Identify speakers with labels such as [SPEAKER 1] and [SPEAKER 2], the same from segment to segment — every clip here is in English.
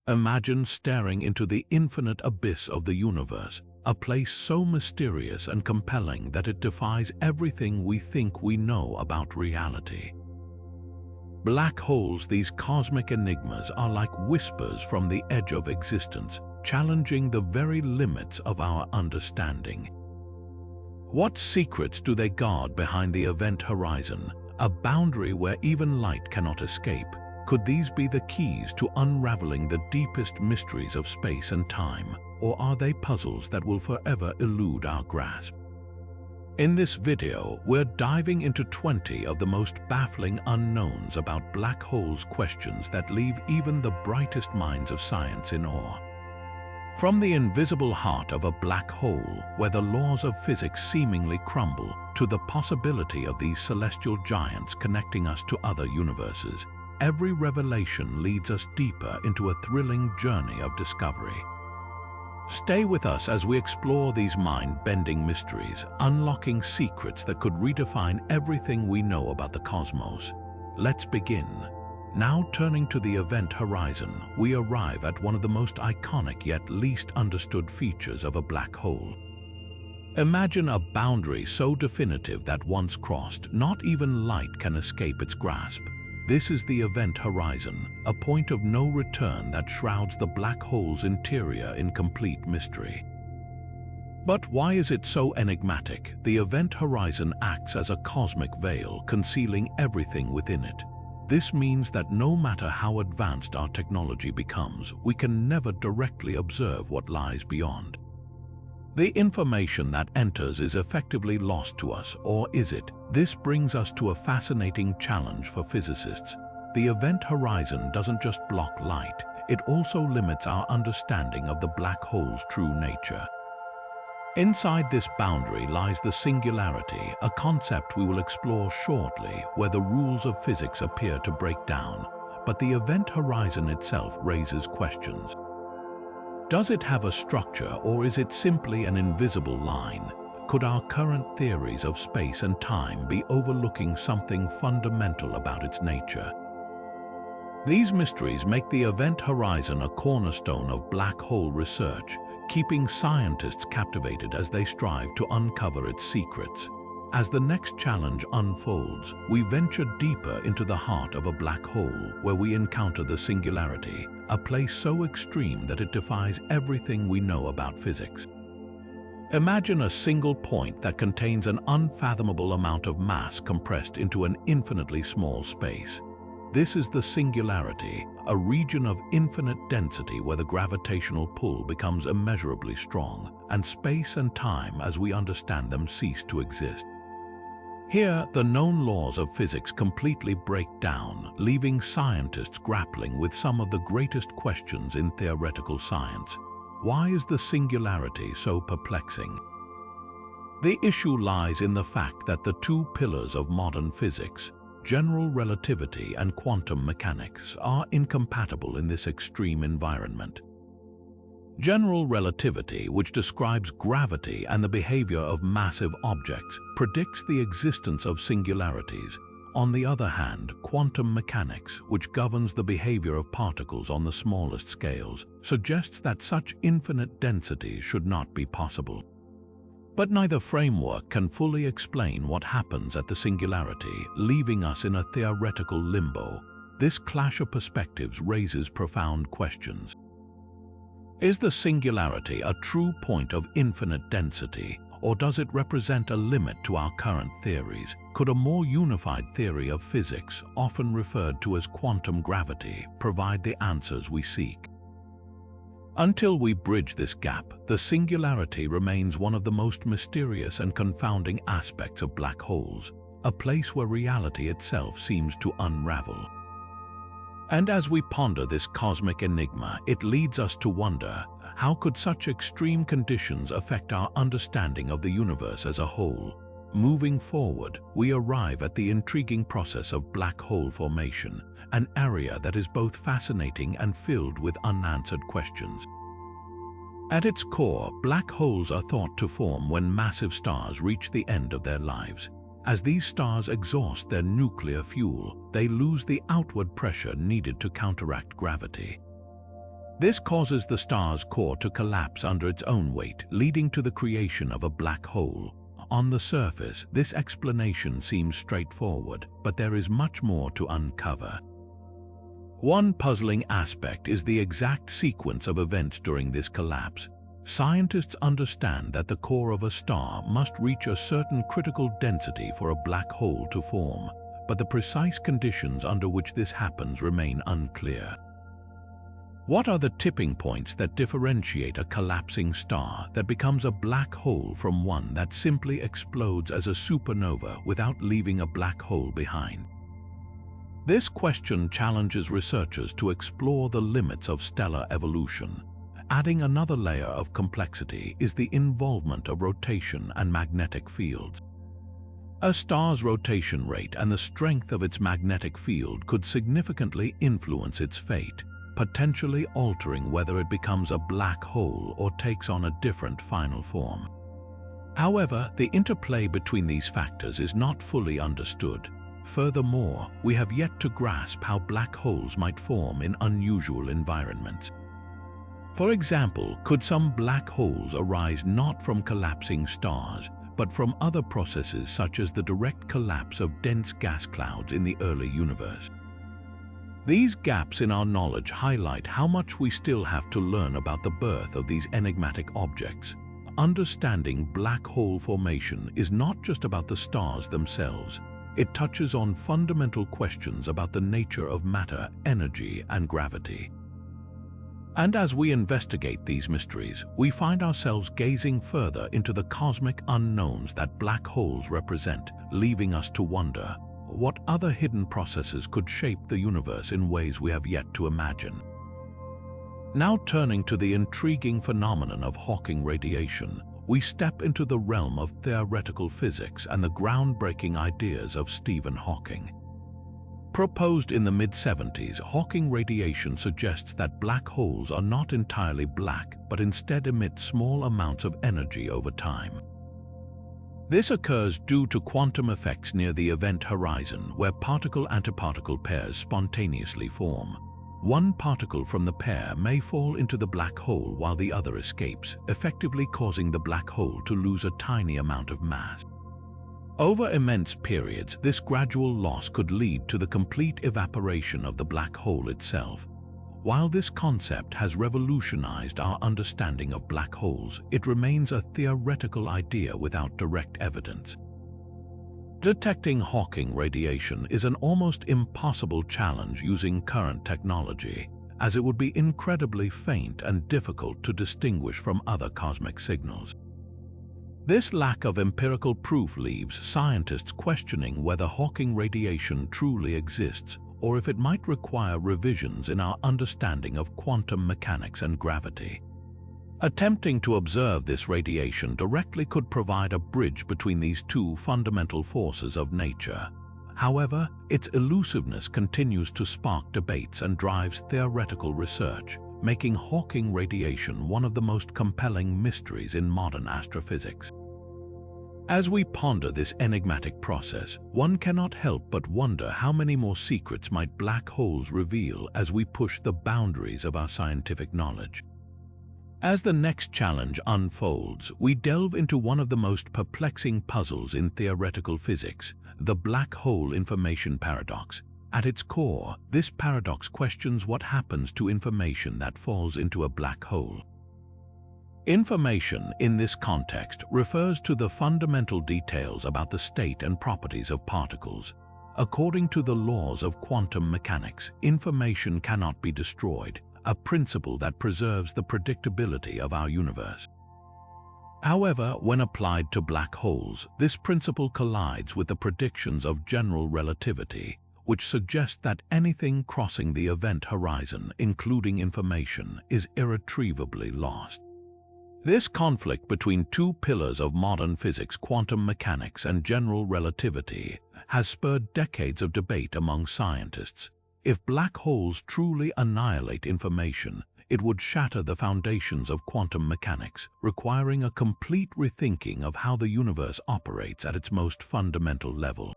[SPEAKER 1] Imagine staring into the infinite abyss of the universe, a place so mysterious and compelling that it defies everything we think we know about reality. Black holes, these cosmic enigmas, are like whispers from the edge of existence, challenging the very limits of our understanding. What secrets do they guard behind the event horizon, a boundary where even light cannot escape? Could these be the keys to unraveling the deepest mysteries of space and time, or are they puzzles that will forever elude our grasp? In this video, we're diving into 20 of the most baffling unknowns about black holes, questions that leave even the brightest minds of science in awe. From the invisible heart of a black hole, where the laws of physics seemingly crumble, to the possibility of these celestial giants connecting us to other universes, every revelation leads us deeper into a thrilling journey of discovery. Stay with us as we explore these mind-bending mysteries, unlocking secrets that could redefine everything we know about the cosmos. Let's begin. Now turning to the event horizon, we arrive at one of the most iconic yet least understood features of a black hole. Imagine a boundary so definitive that once crossed, not even light can escape its grasp. This is the event horizon, a point of no return that shrouds the black hole's interior in complete mystery. But why is it so enigmatic? The event horizon acts as a cosmic veil, concealing everything within it. This means that no matter how advanced our technology becomes, we can never directly observe what lies beyond. The information that enters is effectively lost to us, or is it? This brings us to a fascinating challenge for physicists. The event horizon doesn't just block light, it also limits our understanding of the black hole's true nature. Inside this boundary lies the singularity, a concept we will explore shortly, where the rules of physics appear to break down, but the event horizon itself raises questions. Does it have a structure, or is it simply an invisible line? Could our current theories of space and time be overlooking something fundamental about its nature? These mysteries make the event horizon a cornerstone of black hole research, keeping scientists captivated as they strive to uncover its secrets. As the next challenge unfolds, we venture deeper into the heart of a black hole, where we encounter the singularity, a place so extreme that it defies everything we know about physics. Imagine a single point that contains an unfathomable amount of mass compressed into an infinitely small space. This is the singularity, a region of infinite density where the gravitational pull becomes immeasurably strong, and space and time as we understand them cease to exist. Here, the known laws of physics completely break down, leaving scientists grappling with some of the greatest questions in theoretical science. Why is the singularity so perplexing? The issue lies in the fact that the two pillars of modern physics, general relativity and quantum mechanics, are incompatible in this extreme environment. General relativity, which describes gravity and the behavior of massive objects, predicts the existence of singularities. On the other hand, quantum mechanics, which governs the behavior of particles on the smallest scales, suggests that such infinite density should not be possible. But neither framework can fully explain what happens at the singularity, leaving us in a theoretical limbo. This clash of perspectives raises profound questions. Is the singularity a true point of infinite density, or does it represent a limit to our current theories? Could a more unified theory of physics, often referred to as quantum gravity, provide the answers we seek? Until we bridge this gap, the singularity remains one of the most mysterious and confounding aspects of black holes, a place where reality itself seems to unravel. And as we ponder this cosmic enigma, it leads us to wonder, how could such extreme conditions affect our understanding of the universe as a whole? Moving forward, we arrive at the intriguing process of black hole formation, an area that is both fascinating and filled with unanswered questions. At its core, black holes are thought to form when massive stars reach the end of their lives. As these stars exhaust their nuclear fuel, they lose the outward pressure needed to counteract gravity. This causes the star's core to collapse under its own weight, leading to the creation of a black hole. On the surface, this explanation seems straightforward, but there is much more to uncover. One puzzling aspect is the exact sequence of events during this collapse. Scientists understand that the core of a star must reach a certain critical density for a black hole to form, but the precise conditions under which this happens remain unclear. What are the tipping points that differentiate a collapsing star that becomes a black hole from one that simply explodes as a supernova without leaving a black hole behind? This question challenges researchers to explore the limits of stellar evolution. Adding another layer of complexity is the involvement of rotation and magnetic fields. A star's rotation rate and the strength of its magnetic field could significantly influence its fate, potentially altering whether it becomes a black hole or takes on a different final form. However, the interplay between these factors is not fully understood. Furthermore, we have yet to grasp how black holes might form in unusual environments. For example, could some black holes arise not from collapsing stars, but from other processes such as the direct collapse of dense gas clouds in the early universe? These gaps in our knowledge highlight how much we still have to learn about the birth of these enigmatic objects. Understanding black hole formation is not just about the stars themselves. It touches on fundamental questions about the nature of matter, energy, and gravity. And as we investigate these mysteries, we find ourselves gazing further into the cosmic unknowns that black holes represent, leaving us to wonder what other hidden processes could shape the universe in ways we have yet to imagine. Now turning to the intriguing phenomenon of Hawking radiation, we step into the realm of theoretical physics and the groundbreaking ideas of Stephen Hawking. Proposed in the mid-70s, Hawking radiation suggests that black holes are not entirely black, but instead emit small amounts of energy over time. This occurs due to quantum effects near the event horizon, where particle-antiparticle pairs spontaneously form. One particle from the pair may fall into the black hole while the other escapes, effectively causing the black hole to lose a tiny amount of mass. Over immense periods, this gradual loss could lead to the complete evaporation of the black hole itself. While this concept has revolutionized our understanding of black holes, it remains a theoretical idea without direct evidence. Detecting Hawking radiation is an almost impossible challenge using current technology, as it would be incredibly faint and difficult to distinguish from other cosmic signals. This lack of empirical proof leaves scientists questioning whether Hawking radiation truly exists or if it might require revisions in our understanding of quantum mechanics and gravity. Attempting to observe this radiation directly could provide a bridge between these two fundamental forces of nature. However, its elusiveness continues to spark debates and drives theoretical research, making Hawking radiation one of the most compelling mysteries in modern astrophysics. As we ponder this enigmatic process, one cannot help but wonder how many more secrets might black holes reveal as we push the boundaries of our scientific knowledge. As the next challenge unfolds, we delve into one of the most perplexing puzzles in theoretical physics, the black hole information paradox. At its core, this paradox questions what happens to information that falls into a black hole. Information, in this context, refers to the fundamental details about the state and properties of particles. According to the laws of quantum mechanics, information cannot be destroyed, a principle that preserves the predictability of our universe. However, when applied to black holes, this principle collides with the predictions of general relativity, which suggest that anything crossing the event horizon, including information, is irretrievably lost. This conflict between two pillars of modern physics, quantum mechanics and general relativity, has spurred decades of debate among scientists. If black holes truly annihilate information, it would shatter the foundations of quantum mechanics, requiring a complete rethinking of how the universe operates at its most fundamental level.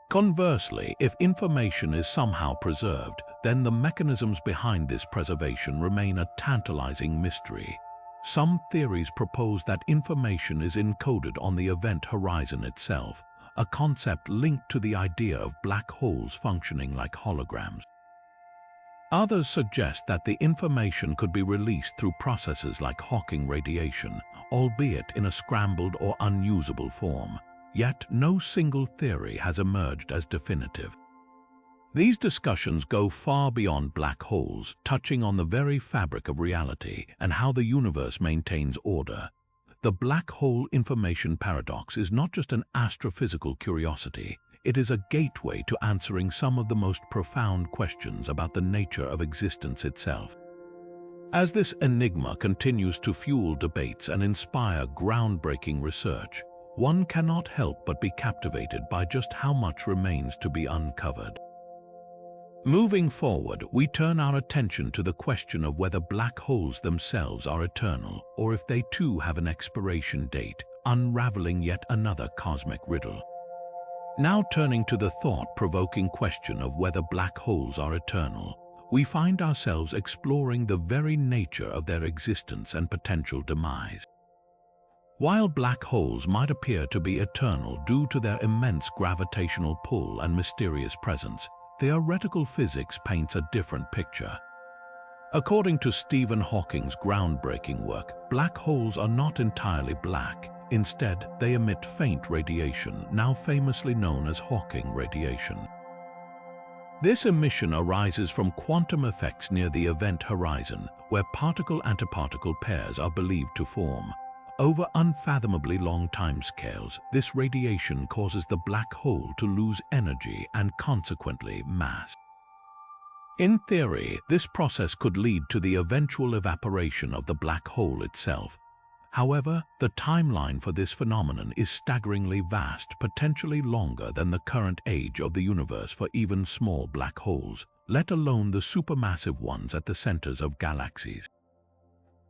[SPEAKER 1] Conversely, if information is somehow preserved, then the mechanisms behind this preservation remain a tantalizing mystery. Some theories propose that information is encoded on the event horizon itself, a concept linked to the idea of black holes functioning like holograms. Others suggest that the information could be released through processes like Hawking radiation, albeit in a scrambled or unusable form. Yet no single theory has emerged as definitive. These discussions go far beyond black holes, touching on the very fabric of reality and how the universe maintains order. The black hole information paradox is not just an astrophysical curiosity. It is a gateway to answering some of the most profound questions about the nature of existence itself. As this enigma continues to fuel debates and inspire groundbreaking research, one cannot help but be captivated by just how much remains to be uncovered. Moving forward, we turn our attention to the question of whether black holes themselves are eternal or if they too have an expiration date, unraveling yet another cosmic riddle. Now turning to the thought-provoking question of whether black holes are eternal, we find ourselves exploring the very nature of their existence and potential demise. While black holes might appear to be eternal due to their immense gravitational pull and mysterious presence, theoretical physics paints a different picture. According to Stephen Hawking's groundbreaking work, black holes are not entirely black. Instead, they emit faint radiation, now famously known as Hawking radiation. This emission arises from quantum effects near the event horizon, where particle-antiparticle pairs are believed to form. Over unfathomably long timescales, this radiation causes the black hole to lose energy and consequently mass. In theory, this process could lead to the eventual evaporation of the black hole itself. However, the timeline for this phenomenon is staggeringly vast, potentially longer than the current age of the universe for even small black holes, let alone the supermassive ones at the centers of galaxies.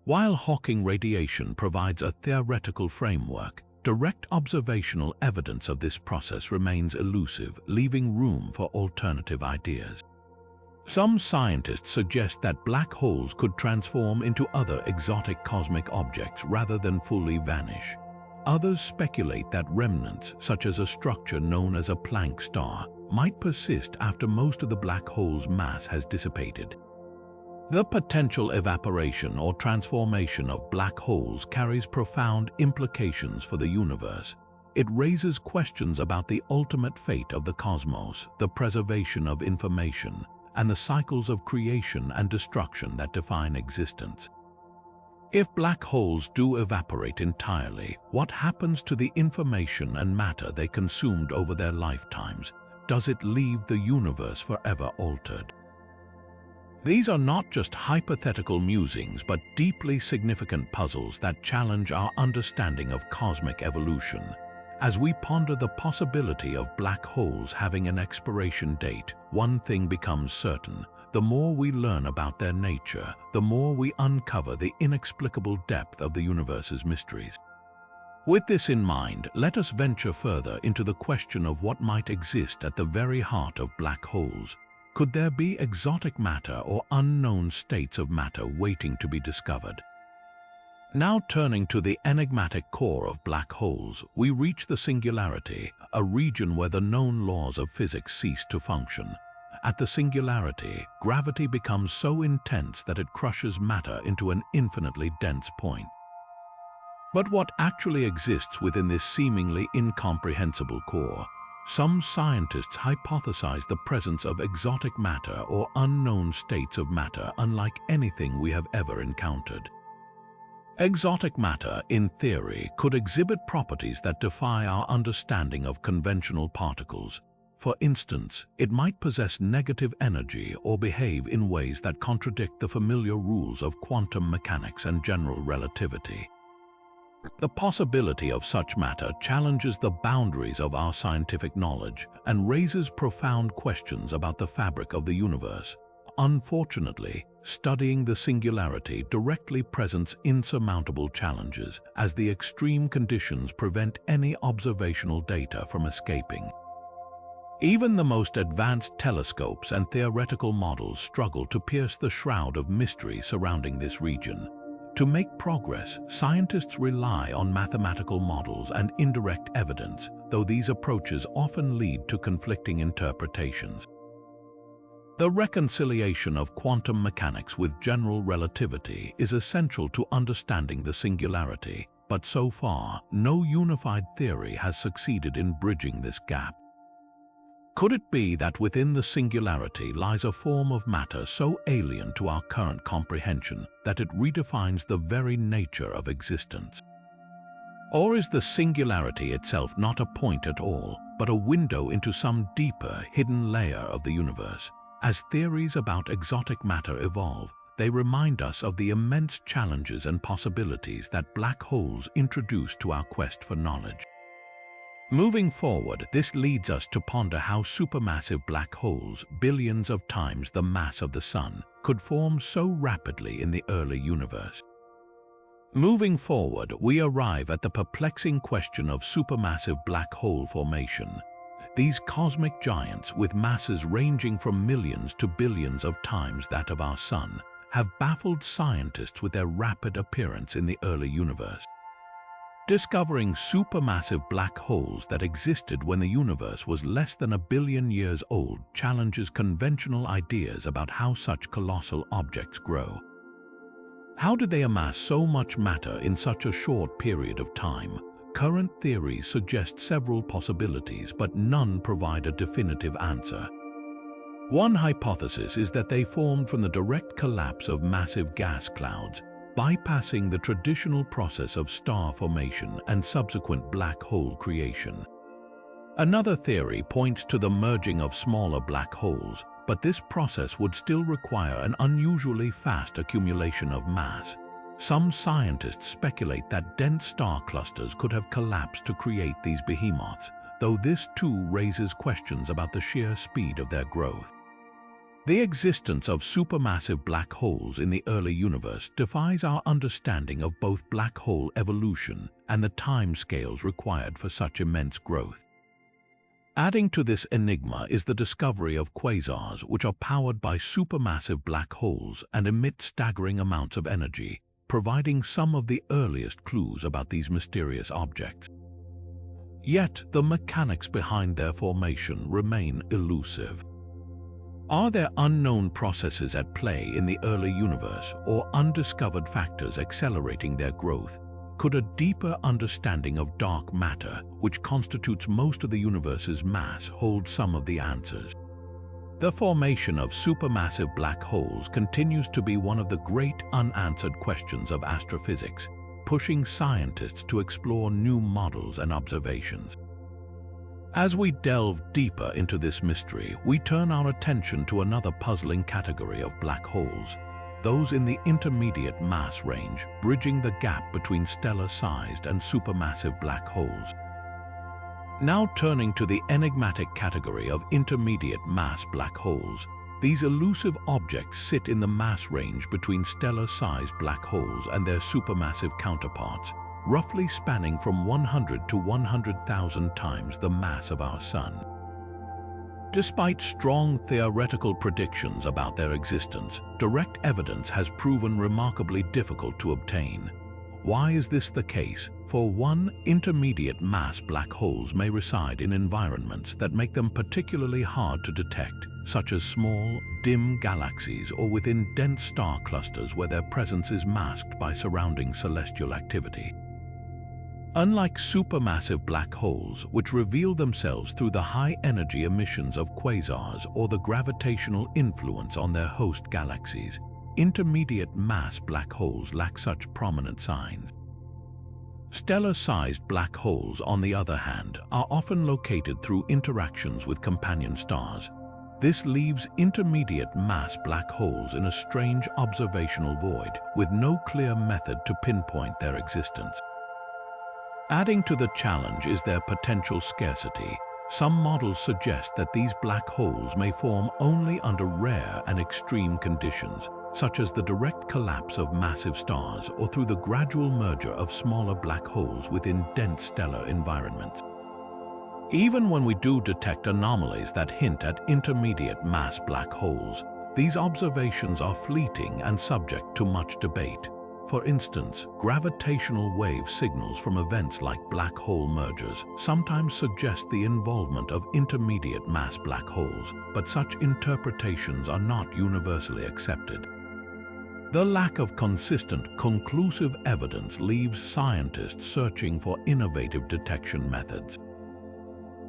[SPEAKER 1] While Hawking radiation provides a theoretical framework, direct observational evidence of this process remains elusive, leaving room for alternative ideas. Some scientists suggest that black holes could transform into other exotic cosmic objects rather than fully vanish. Others speculate that remnants, such as a structure known as a Planck star, might persist after most of the black hole's mass has dissipated. The potential evaporation or transformation of black holes carries profound implications for the universe. It raises questions about the ultimate fate of the cosmos, the preservation of information, and the cycles of creation and destruction that define existence. If black holes do evaporate entirely, what happens to the information and matter they consumed over their lifetimes? Does it leave the universe forever altered? These are not just hypothetical musings, but deeply significant puzzles that challenge our understanding of cosmic evolution. As we ponder the possibility of black holes having an expiration date, one thing becomes certain: the more we learn about their nature, the more we uncover the inexplicable depth of the universe's mysteries. With this in mind, let us venture further into the question of what might exist at the very heart of black holes. Could there be exotic matter or unknown states of matter waiting to be discovered? Now turning to the enigmatic core of black holes, we reach the singularity, a region where the known laws of physics cease to function. At the singularity, gravity becomes so intense that it crushes matter into an infinitely dense point. But what actually exists within this seemingly incomprehensible core? Some scientists hypothesize the presence of exotic matter or unknown states of matter unlike anything we have ever encountered. Exotic matter, in theory, could exhibit properties that defy our understanding of conventional particles. For instance, it might possess negative energy or behave in ways that contradict the familiar rules of quantum mechanics and general relativity. The possibility of such matter challenges the boundaries of our scientific knowledge and raises profound questions about the fabric of the universe. Unfortunately, studying the singularity directly presents insurmountable challenges, as the extreme conditions prevent any observational data from escaping. Even the most advanced telescopes and theoretical models struggle to pierce the shroud of mystery surrounding this region. To make progress, scientists rely on mathematical models and indirect evidence, though these approaches often lead to conflicting interpretations. The reconciliation of quantum mechanics with general relativity is essential to understanding the singularity, but so far, no unified theory has succeeded in bridging this gap. Could it be that within the singularity lies a form of matter so alien to our current comprehension that it redefines the very nature of existence? Or is the singularity itself not a point at all, but a window into some deeper, hidden layer of the universe? As theories about exotic matter evolve, they remind us of the immense challenges and possibilities that black holes introduce to our quest for knowledge. Moving forward, this leads us to ponder how supermassive black holes, billions of times the mass of the Sun, could form so rapidly in the early universe. Moving forward, we arrive at the perplexing question of supermassive black hole formation. These cosmic giants, with masses ranging from millions to billions of times that of our Sun, have baffled scientists with their rapid appearance in the early universe. Discovering supermassive black holes that existed when the universe was less than 1 billion years old challenges conventional ideas about how such colossal objects grow. How did they amass so much matter in such a short period of time? Current theories suggest several possibilities, but none provide a definitive answer. One hypothesis is that they formed from the direct collapse of massive gas clouds, bypassing the traditional process of star formation and subsequent black hole creation. Another theory points to the merging of smaller black holes, but this process would still require an unusually fast accumulation of mass. Some scientists speculate that dense star clusters could have collapsed to create these behemoths, though this too raises questions about the sheer speed of their growth. The existence of supermassive black holes in the early universe defies our understanding of both black hole evolution and the timescales required for such immense growth. Adding to this enigma is the discovery of quasars, which are powered by supermassive black holes and emit staggering amounts of energy, providing some of the earliest clues about these mysterious objects. Yet, the mechanics behind their formation remain elusive. Are there unknown processes at play in the early universe or undiscovered factors accelerating their growth? Could a deeper understanding of dark matter, which constitutes most of the universe's mass, hold some of the answers? The formation of supermassive black holes continues to be one of the great unanswered questions of astrophysics, pushing scientists to explore new models and observations. As we delve deeper into this mystery, we turn our attention to another puzzling category of black holes, those in the intermediate mass range, bridging the gap between stellar-sized and supermassive black holes. Now turning to the enigmatic category of intermediate mass black holes, these elusive objects sit in the mass range between stellar-sized black holes and their supermassive counterparts, roughly spanning from 100 to 100,000 times the mass of our Sun. Despite strong theoretical predictions about their existence, direct evidence has proven remarkably difficult to obtain. Why is this the case? For one, intermediate mass black holes may reside in environments that make them particularly hard to detect, such as small, dim galaxies or within dense star clusters where their presence is masked by surrounding celestial activity. Unlike supermassive black holes, which reveal themselves through the high-energy emissions of quasars or the gravitational influence on their host galaxies, intermediate mass black holes lack such prominent signs. Stellar-sized black holes, on the other hand, are often located through interactions with companion stars. This leaves intermediate mass black holes in a strange observational void, with no clear method to pinpoint their existence. Adding to the challenge is their potential scarcity. Some models suggest that these black holes may form only under rare and extreme conditions, such as the direct collapse of massive stars or through the gradual merger of smaller black holes within dense stellar environments. Even when we do detect anomalies that hint at intermediate mass black holes, these observations are fleeting and subject to much debate. For instance, gravitational wave signals from events like black hole mergers sometimes suggest the involvement of intermediate mass black holes, but such interpretations are not universally accepted. The lack of consistent, conclusive evidence leaves scientists searching for innovative detection methods.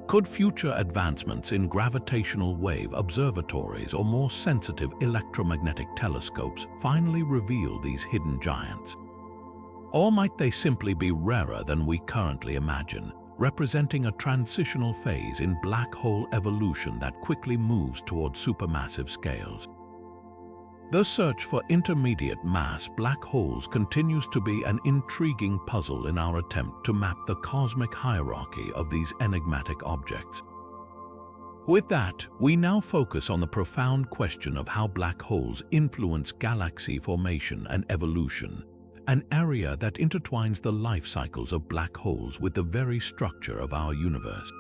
[SPEAKER 1] Could future advancements in gravitational wave observatories or more sensitive electromagnetic telescopes finally reveal these hidden giants? Or might they simply be rarer than we currently imagine, representing a transitional phase in black hole evolution that quickly moves toward supermassive scales? The search for intermediate mass black holes continues to be an intriguing puzzle in our attempt to map the cosmic hierarchy of these enigmatic objects. With that, we now focus on the profound question of how black holes influence galaxy formation and evolution, an area that intertwines the life cycles of black holes with the very structure of our universe.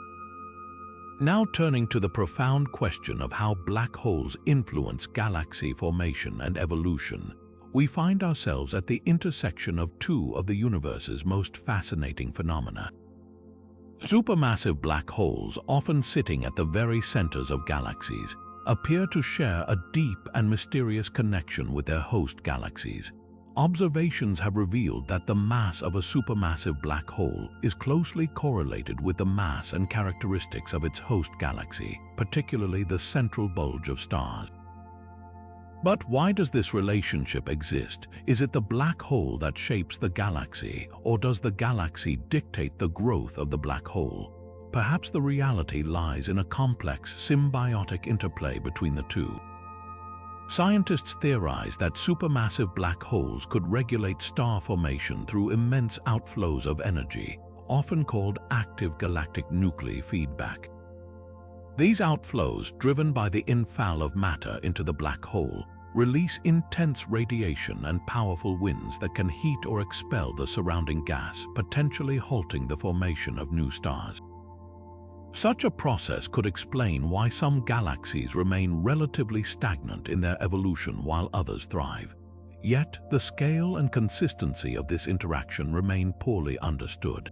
[SPEAKER 1] Now turning to the profound question of how black holes influence galaxy formation and evolution, we find ourselves at the intersection of two of the universe's most fascinating phenomena. Supermassive black holes, often sitting at the very centers of galaxies, appear to share a deep and mysterious connection with their host galaxies. Observations have revealed that the mass of a supermassive black hole is closely correlated with the mass and characteristics of its host galaxy, particularly the central bulge of stars. But why does this relationship exist? Is it the black hole that shapes the galaxy, or does the galaxy dictate the growth of the black hole? Perhaps the reality lies in a complex, symbiotic interplay between the two. Scientists theorize that supermassive black holes could regulate star formation through immense outflows of energy, often called active galactic nuclei feedback. These outflows, driven by the infall of matter into the black hole, release intense radiation and powerful winds that can heat or expel the surrounding gas, potentially halting the formation of new stars. Such a process could explain why some galaxies remain relatively stagnant in their evolution while others thrive. Yet, the scale and consistency of this interaction remain poorly understood.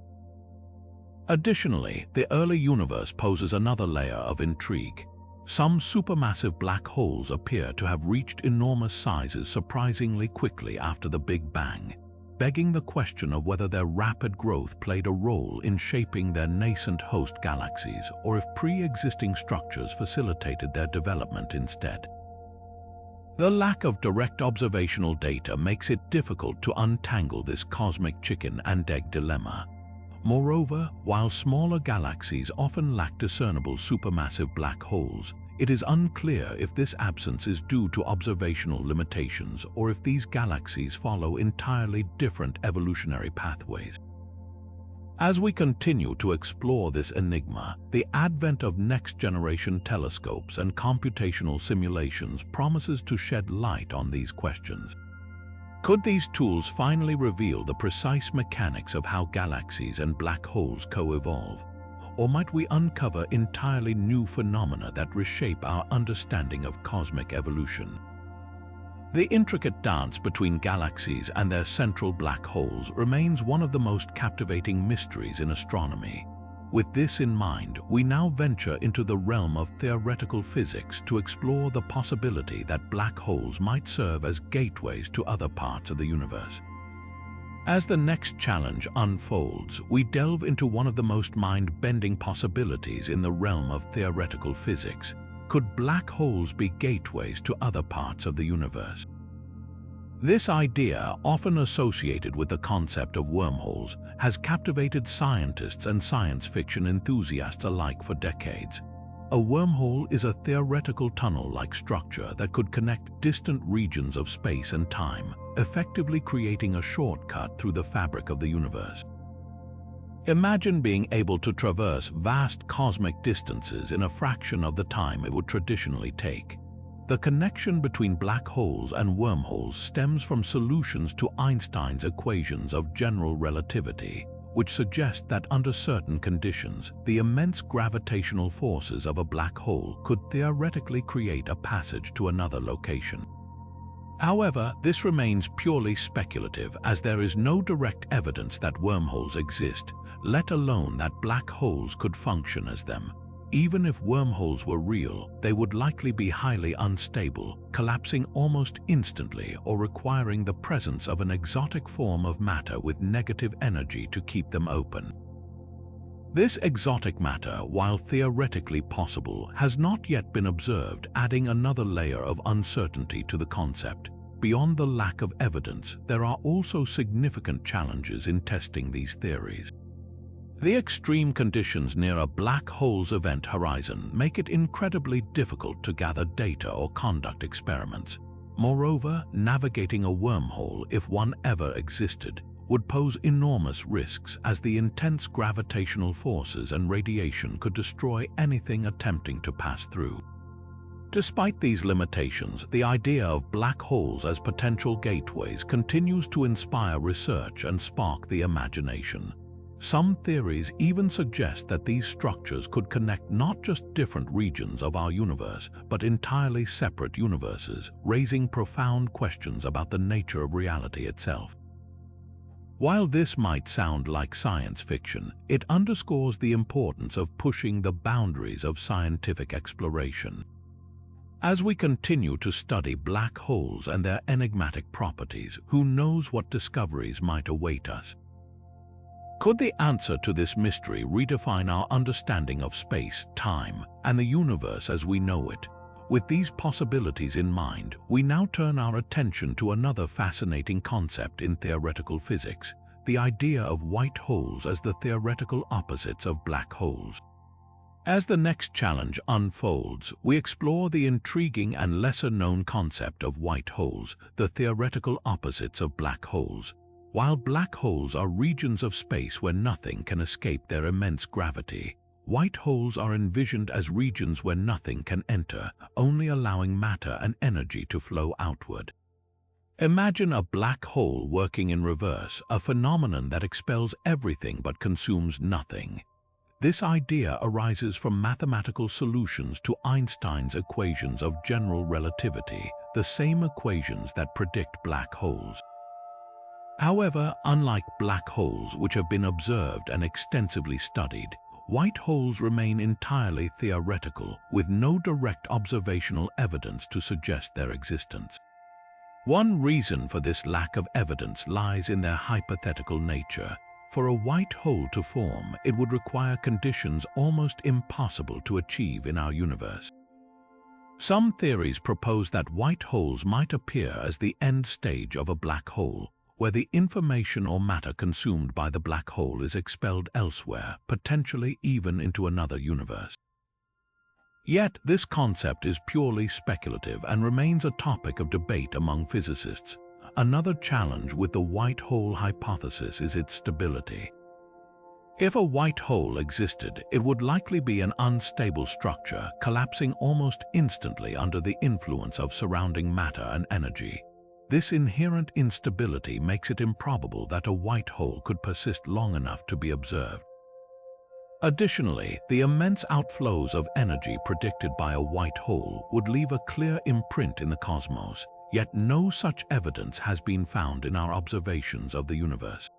[SPEAKER 1] Additionally, the early universe poses another layer of intrigue. Some supermassive black holes appear to have reached enormous sizes surprisingly quickly after the Big Bang, begging the question of whether their rapid growth played a role in shaping their nascent host galaxies or if pre-existing structures facilitated their development instead. The lack of direct observational data makes it difficult to untangle this cosmic chicken and egg dilemma. Moreover, while smaller galaxies often lack discernible supermassive black holes, it is unclear if this absence is due to observational limitations or if these galaxies follow entirely different evolutionary pathways. As we continue to explore this enigma, the advent of next-generation telescopes and computational simulations promises to shed light on these questions. Could these tools finally reveal the precise mechanics of how galaxies and black holes co-evolve? Or might we uncover entirely new phenomena that reshape our understanding of cosmic evolution? The intricate dance between galaxies and their central black holes remains one of the most captivating mysteries in astronomy. With this in mind, we now venture into the realm of theoretical physics to explore the possibility that black holes might serve as gateways to other parts of the universe. As the next challenge unfolds, we delve into one of the most mind-bending possibilities in the realm of theoretical physics. Could black holes be gateways to other parts of the universe? This idea, often associated with the concept of wormholes, has captivated scientists and science fiction enthusiasts alike for decades. A wormhole is a theoretical tunnel-like structure that could connect distant regions of space and time, effectively creating a shortcut through the fabric of the universe. Imagine being able to traverse vast cosmic distances in a fraction of the time it would traditionally take. The connection between black holes and wormholes stems from solutions to Einstein's equations of general relativity, which suggest that under certain conditions, the immense gravitational forces of a black hole could theoretically create a passage to another location. However, this remains purely speculative, as there is no direct evidence that wormholes exist, let alone that black holes could function as them. Even if wormholes were real, they would likely be highly unstable, collapsing almost instantly or requiring the presence of an exotic form of matter with negative energy to keep them open. This exotic matter, while theoretically possible, has not yet been observed, adding another layer of uncertainty to the concept. Beyond the lack of evidence, there are also significant challenges in testing these theories. The extreme conditions near a black hole's event horizon make it incredibly difficult to gather data or conduct experiments. Moreover, navigating a wormhole, if one ever existed, would pose enormous risks, as the intense gravitational forces and radiation could destroy anything attempting to pass through. Despite these limitations, the idea of black holes as potential gateways continues to inspire research and spark the imagination. Some theories even suggest that these structures could connect not just different regions of our universe, but entirely separate universes, raising profound questions about the nature of reality itself. While this might sound like science fiction, it underscores the importance of pushing the boundaries of scientific exploration. As we continue to study black holes and their enigmatic properties, who knows what discoveries might await us? Could the answer to this mystery redefine our understanding of space, time, and the universe as we know it? With these possibilities in mind, we now turn our attention to another fascinating concept in theoretical physics, the idea of white holes as the theoretical opposites of black holes. As the next challenge unfolds, we explore the intriguing and lesser-known concept of white holes, the theoretical opposites of black holes. While black holes are regions of space where nothing can escape their immense gravity, white holes are envisioned as regions where nothing can enter, only allowing matter and energy to flow outward. Imagine a black hole working in reverse, a phenomenon that expels everything but consumes nothing. This idea arises from mathematical solutions to Einstein's equations of general relativity, the same equations that predict black holes. However, unlike black holes, which have been observed and extensively studied, white holes remain entirely theoretical, with no direct observational evidence to suggest their existence. One reason for this lack of evidence lies in their hypothetical nature. For a white hole to form, it would require conditions almost impossible to achieve in our universe. Some theories propose that white holes might appear as the end stage of a black hole, where the information or matter consumed by the black hole is expelled elsewhere, potentially even into another universe. Yet, this concept is purely speculative and remains a topic of debate among physicists. Another challenge with the white hole hypothesis is its stability. If a white hole existed, it would likely be an unstable structure, collapsing almost instantly under the influence of surrounding matter and energy. This inherent instability makes it improbable that a white hole could persist long enough to be observed. Additionally, the immense outflows of energy predicted by a white hole would leave a clear imprint in the cosmos, yet no such evidence has been found in our observations of the universe.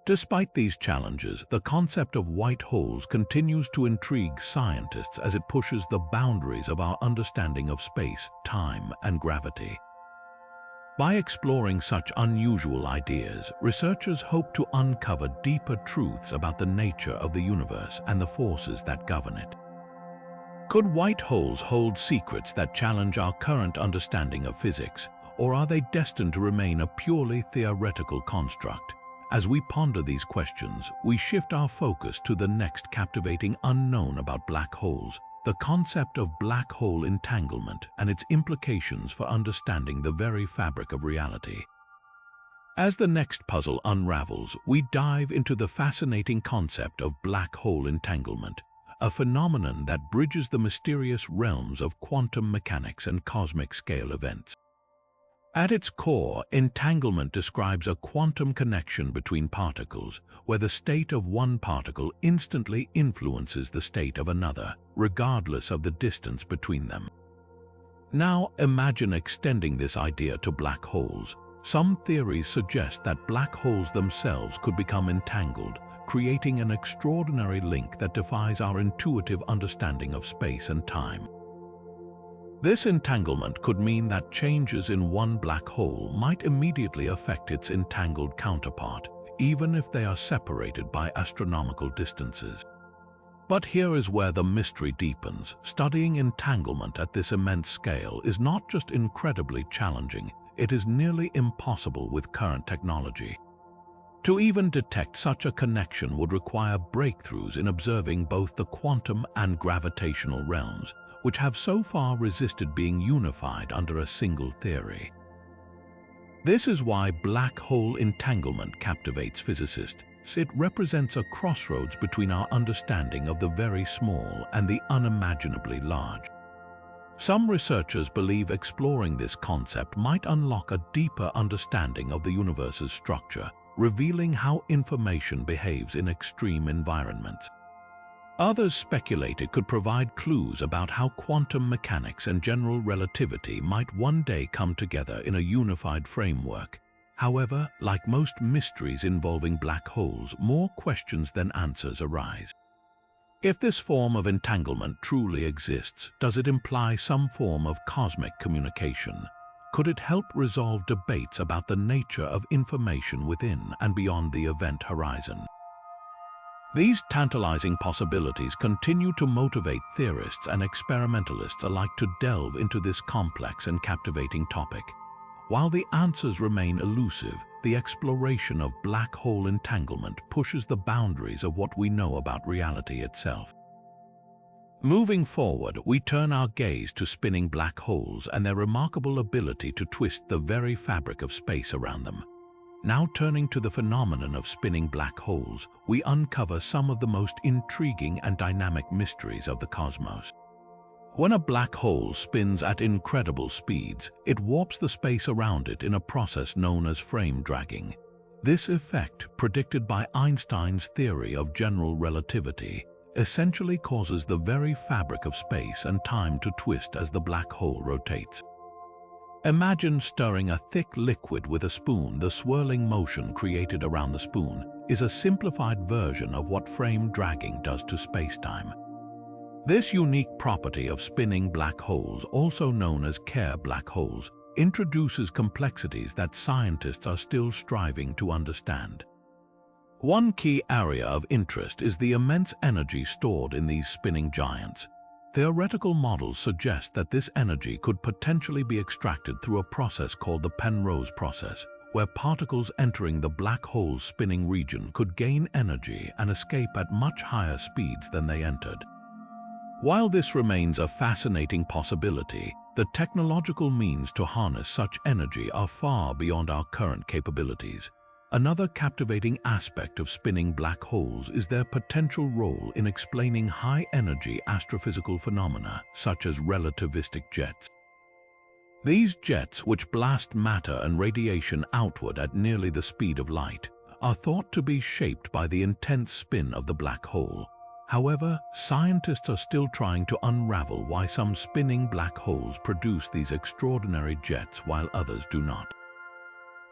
[SPEAKER 1] Despite these challenges, the concept of white holes continues to intrigue scientists as it pushes the boundaries of our understanding of space, time, and gravity. By exploring such unusual ideas, researchers hope to uncover deeper truths about the nature of the universe and the forces that govern it. Could white holes hold secrets that challenge our current understanding of physics, or are they destined to remain a purely theoretical construct? As we ponder these questions, we shift our focus to the next captivating unknown about black holes, the concept of black hole entanglement and its implications for understanding the very fabric of reality. As the next puzzle unravels, we dive into the fascinating concept of black hole entanglement, a phenomenon that bridges the mysterious realms of quantum mechanics and cosmic scale events. At its core, entanglement describes a quantum connection between particles, where the state of one particle instantly influences the state of another, regardless of the distance between them. Now, imagine extending this idea to black holes. Some theories suggest that black holes themselves could become entangled, creating an extraordinary link that defies our intuitive understanding of space and time. This entanglement could mean that changes in one black hole might immediately affect its entangled counterpart, even if they are separated by astronomical distances. But here is where the mystery deepens. Studying entanglement at this immense scale is not just incredibly challenging, it is nearly impossible with current technology. To even detect such a connection would require breakthroughs in observing both the quantum and gravitational realms, which have so far resisted being unified under a single theory. This is why black hole entanglement captivates physicists. It represents a crossroads between our understanding of the very small and the unimaginably large. Some researchers believe exploring this concept might unlock a deeper understanding of the universe's structure, revealing how information behaves in extreme environments. Others speculate it could provide clues about how quantum mechanics and general relativity might one day come together in a unified framework. However, like most mysteries involving black holes, more questions than answers arise. If this form of entanglement truly exists, does it imply some form of cosmic communication? Could it help resolve debates about the nature of information within and beyond the event horizon? These tantalizing possibilities continue to motivate theorists and experimentalists alike to delve into this complex and captivating topic. While the answers remain elusive, the exploration of black hole entanglement pushes the boundaries of what we know about reality itself. Moving forward, we turn our gaze to spinning black holes and their remarkable ability to twist the very fabric of space around them. Now turning to the phenomenon of spinning black holes, we uncover some of the most intriguing and dynamic mysteries of the cosmos. When a black hole spins at incredible speeds, it warps the space around it in a process known as frame dragging. This effect, predicted by Einstein's theory of general relativity, essentially causes the very fabric of space and time to twist as the black hole rotates. Imagine stirring a thick liquid with a spoon. The swirling motion created around the spoon is a simplified version of what frame dragging does to space-time. This unique property of spinning black holes, also known as Kerr black holes, introduces complexities that scientists are still striving to understand. One key area of interest is the immense energy stored in these spinning giants. Theoretical models suggest that this energy could potentially be extracted through a process called the Penrose process, where particles entering the black hole's spinning region could gain energy and escape at much higher speeds than they entered. While this remains a fascinating possibility, the technological means to harness such energy are far beyond our current capabilities. Another captivating aspect of spinning black holes is their potential role in explaining high-energy astrophysical phenomena such as relativistic jets. These jets, which blast matter and radiation outward at nearly the speed of light, are thought to be shaped by the intense spin of the black hole. However, scientists are still trying to unravel why some spinning black holes produce these extraordinary jets while others do not.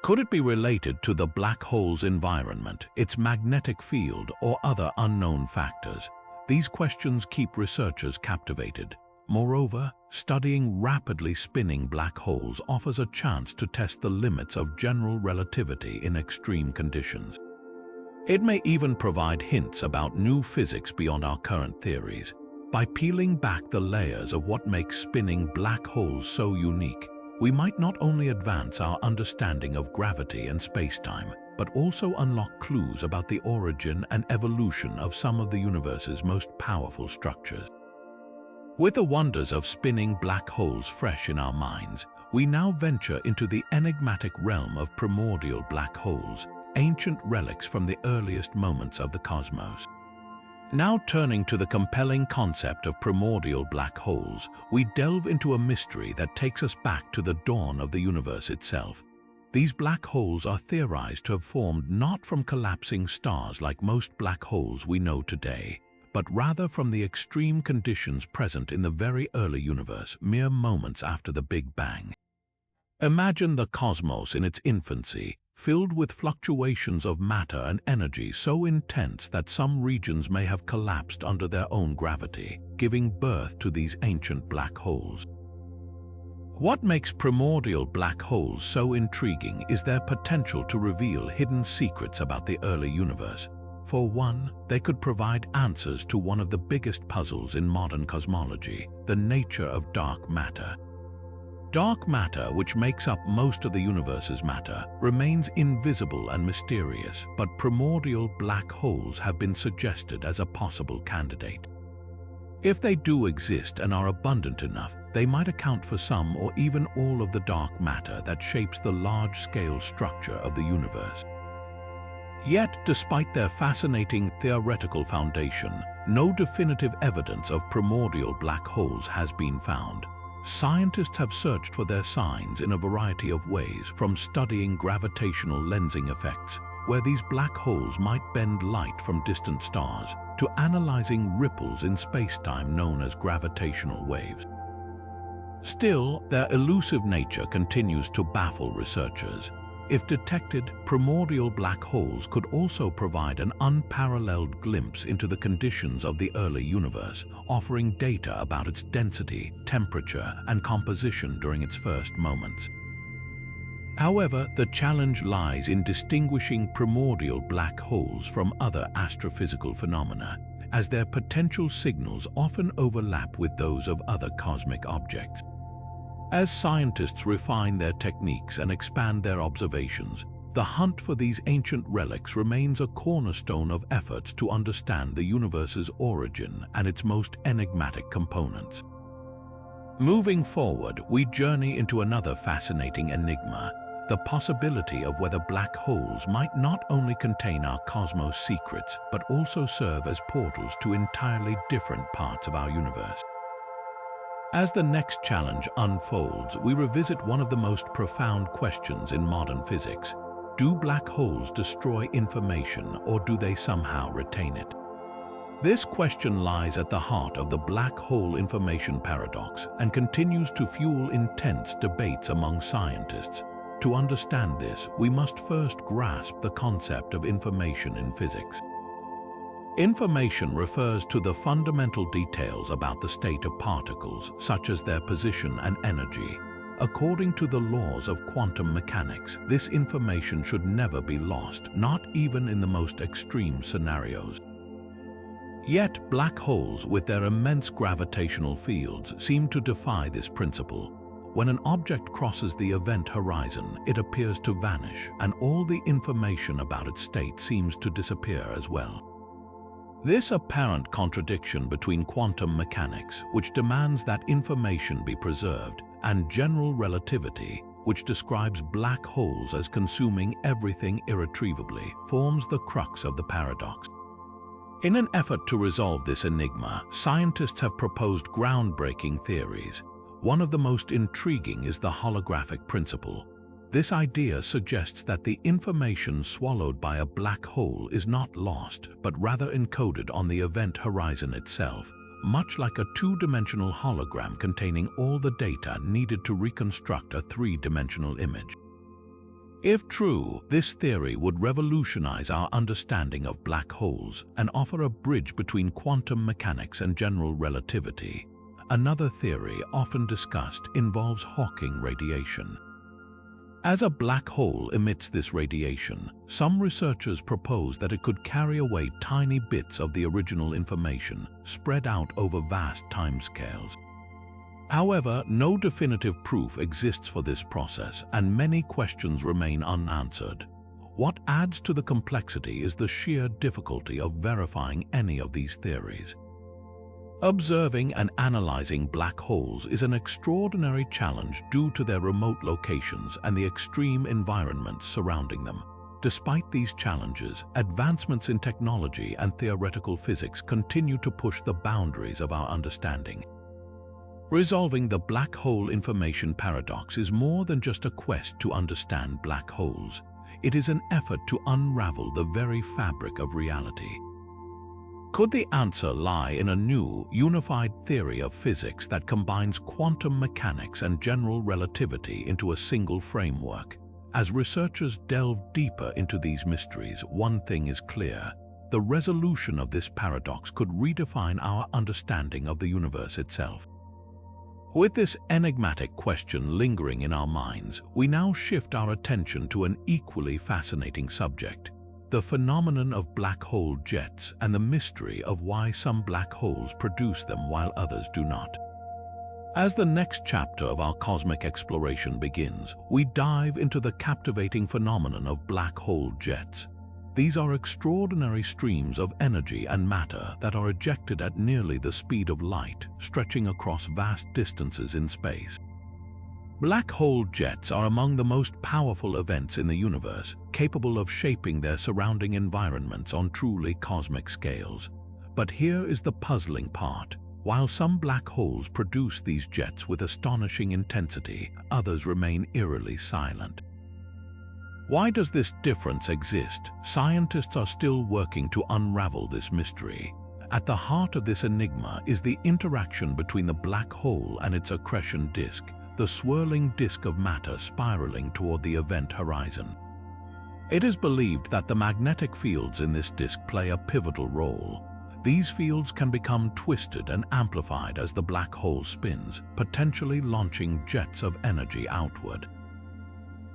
[SPEAKER 1] Could it be related to the black hole's environment, its magnetic field, or other unknown factors? These questions keep researchers captivated. Moreover, studying rapidly spinning black holes offers a chance to test the limits of general relativity in extreme conditions. It may even provide hints about new physics beyond our current theories. By peeling back the layers of what makes spinning black holes so unique, we might not only advance our understanding of gravity and space-time, but also unlock clues about the origin and evolution of some of the universe's most powerful structures. With the wonders of spinning black holes fresh in our minds, we now venture into the enigmatic realm of primordial black holes, ancient relics from the earliest moments of the cosmos. Now turning to the compelling concept of primordial black holes, we delve into a mystery that takes us back to the dawn of the universe itself. These black holes are theorized to have formed not from collapsing stars like most black holes we know today, but rather from the extreme conditions present in the very early universe, mere moments after the Big Bang. Imagine the cosmos in its infancy, filled with fluctuations of matter and energy so intense that some regions may have collapsed under their own gravity, giving birth to these ancient black holes. What makes primordial black holes so intriguing is their potential to reveal hidden secrets about the early universe. For one, they could provide answers to one of the biggest puzzles in modern cosmology, the nature of dark matter. Dark matter, which makes up most of the universe's matter, remains invisible and mysterious, but primordial black holes have been suggested as a possible candidate. If they do exist and are abundant enough, they might account for some or even all of the dark matter that shapes the large-scale structure of the universe. Yet, despite their fascinating theoretical foundation, no definitive evidence of primordial black holes has been found. Scientists have searched for their signs in a variety of ways, from studying gravitational lensing effects, where these black holes might bend light from distant stars, to analyzing ripples in space-time known as gravitational waves. Still, their elusive nature continues to baffle researchers. If detected, primordial black holes could also provide an unparalleled glimpse into the conditions of the early universe, offering data about its density, temperature, and composition during its first moments. However, the challenge lies in distinguishing primordial black holes from other astrophysical phenomena, as their potential signals often overlap with those of other cosmic objects. As scientists refine their techniques and expand their observations, the hunt for these ancient relics remains a cornerstone of efforts to understand the universe's origin and its most enigmatic components. Moving forward, we journey into another fascinating enigma, the possibility of whether black holes might not only contain our cosmos secrets, but also serve as portals to entirely different parts of our universe. As the next challenge unfolds, we revisit one of the most profound questions in modern physics. Do black holes destroy information, or do they somehow retain it? This question lies at the heart of the black hole information paradox and continues to fuel intense debates among scientists. To understand this, we must first grasp the concept of information in physics. Information refers to the fundamental details about the state of particles, such as their position and energy. According to the laws of quantum mechanics, this information should never be lost, not even in the most extreme scenarios. Yet, black holes, with their immense gravitational fields, seem to defy this principle. When an object crosses the event horizon, it appears to vanish, and all the information about its state seems to disappear as well. This apparent contradiction between quantum mechanics, which demands that information be preserved, and general relativity, which describes black holes as consuming everything irretrievably, forms the crux of the paradox. In an effort to resolve this enigma, scientists have proposed groundbreaking theories. One of the most intriguing is the holographic principle. This idea suggests that the information swallowed by a black hole is not lost, but rather encoded on the event horizon itself, much like a two-dimensional hologram containing all the data needed to reconstruct a three-dimensional image. If true, this theory would revolutionize our understanding of black holes and offer a bridge between quantum mechanics and general relativity. Another theory often discussed involves Hawking radiation. As a black hole emits this radiation, some researchers propose that it could carry away tiny bits of the original information, spread out over vast timescales. However, no definitive proof exists for this process, and many questions remain unanswered. What adds to the complexity is the sheer difficulty of verifying any of these theories. Observing and analyzing black holes is an extraordinary challenge due to their remote locations and the extreme environments surrounding them. Despite these challenges, advancements in technology and theoretical physics continue to push the boundaries of our understanding. Resolving the black hole information paradox is more than just a quest to understand black holes. It is an effort to unravel the very fabric of reality. Could the answer lie in a new, unified theory of physics that combines quantum mechanics and general relativity into a single framework? As researchers delve deeper into these mysteries, one thing is clear: the resolution of this paradox could redefine our understanding of the universe itself. With this enigmatic question lingering in our minds, we now shift our attention to an equally fascinating subject: the phenomenon of black hole jets and the mystery of why some black holes produce them while others do not. As the next chapter of our cosmic exploration begins, we dive into the captivating phenomenon of black hole jets. These are extraordinary streams of energy and matter that are ejected at nearly the speed of light, stretching across vast distances in space. Black hole jets are among the most powerful events in the universe, capable of shaping their surrounding environments on truly cosmic scales. But here is the puzzling part. While some black holes produce these jets with astonishing intensity, others remain eerily silent. Why does this difference exist? Scientists are still working to unravel this mystery. At the heart of this enigma is the interaction between the black hole and its accretion disk, the swirling disk of matter spiraling toward the event horizon. It is believed that the magnetic fields in this disk play a pivotal role. These fields can become twisted and amplified as the black hole spins, potentially launching jets of energy outward.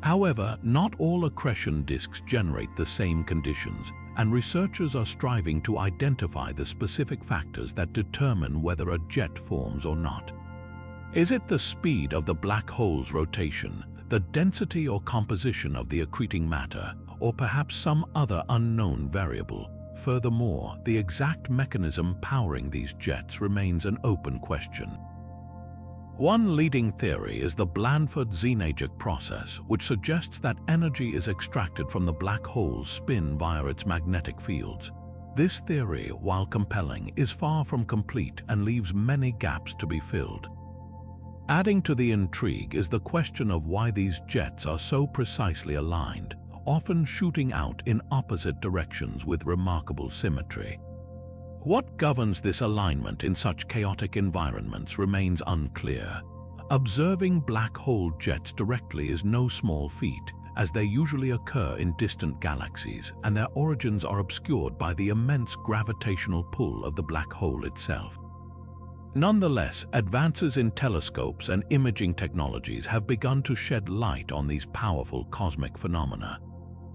[SPEAKER 1] However, not all accretion disks generate the same conditions, and researchers are striving to identify the specific factors that determine whether a jet forms or not. Is it the speed of the black hole's rotation, the density or composition of the accreting matter, or perhaps some other unknown variable? Furthermore, the exact mechanism powering these jets remains an open question. One leading theory is the Blandford-Zenagic process, which suggests that energy is extracted from the black hole's spin via its magnetic fields. This theory, while compelling, is far from complete and leaves many gaps to be filled. Adding to the intrigue is the question of why these jets are so precisely aligned, often shooting out in opposite directions with remarkable symmetry. What governs this alignment in such chaotic environments remains unclear. Observing black hole jets directly is no small feat, as they usually occur in distant galaxies, and their origins are obscured by the immense gravitational pull of the black hole itself. Nonetheless, advances in telescopes and imaging technologies have begun to shed light on these powerful cosmic phenomena.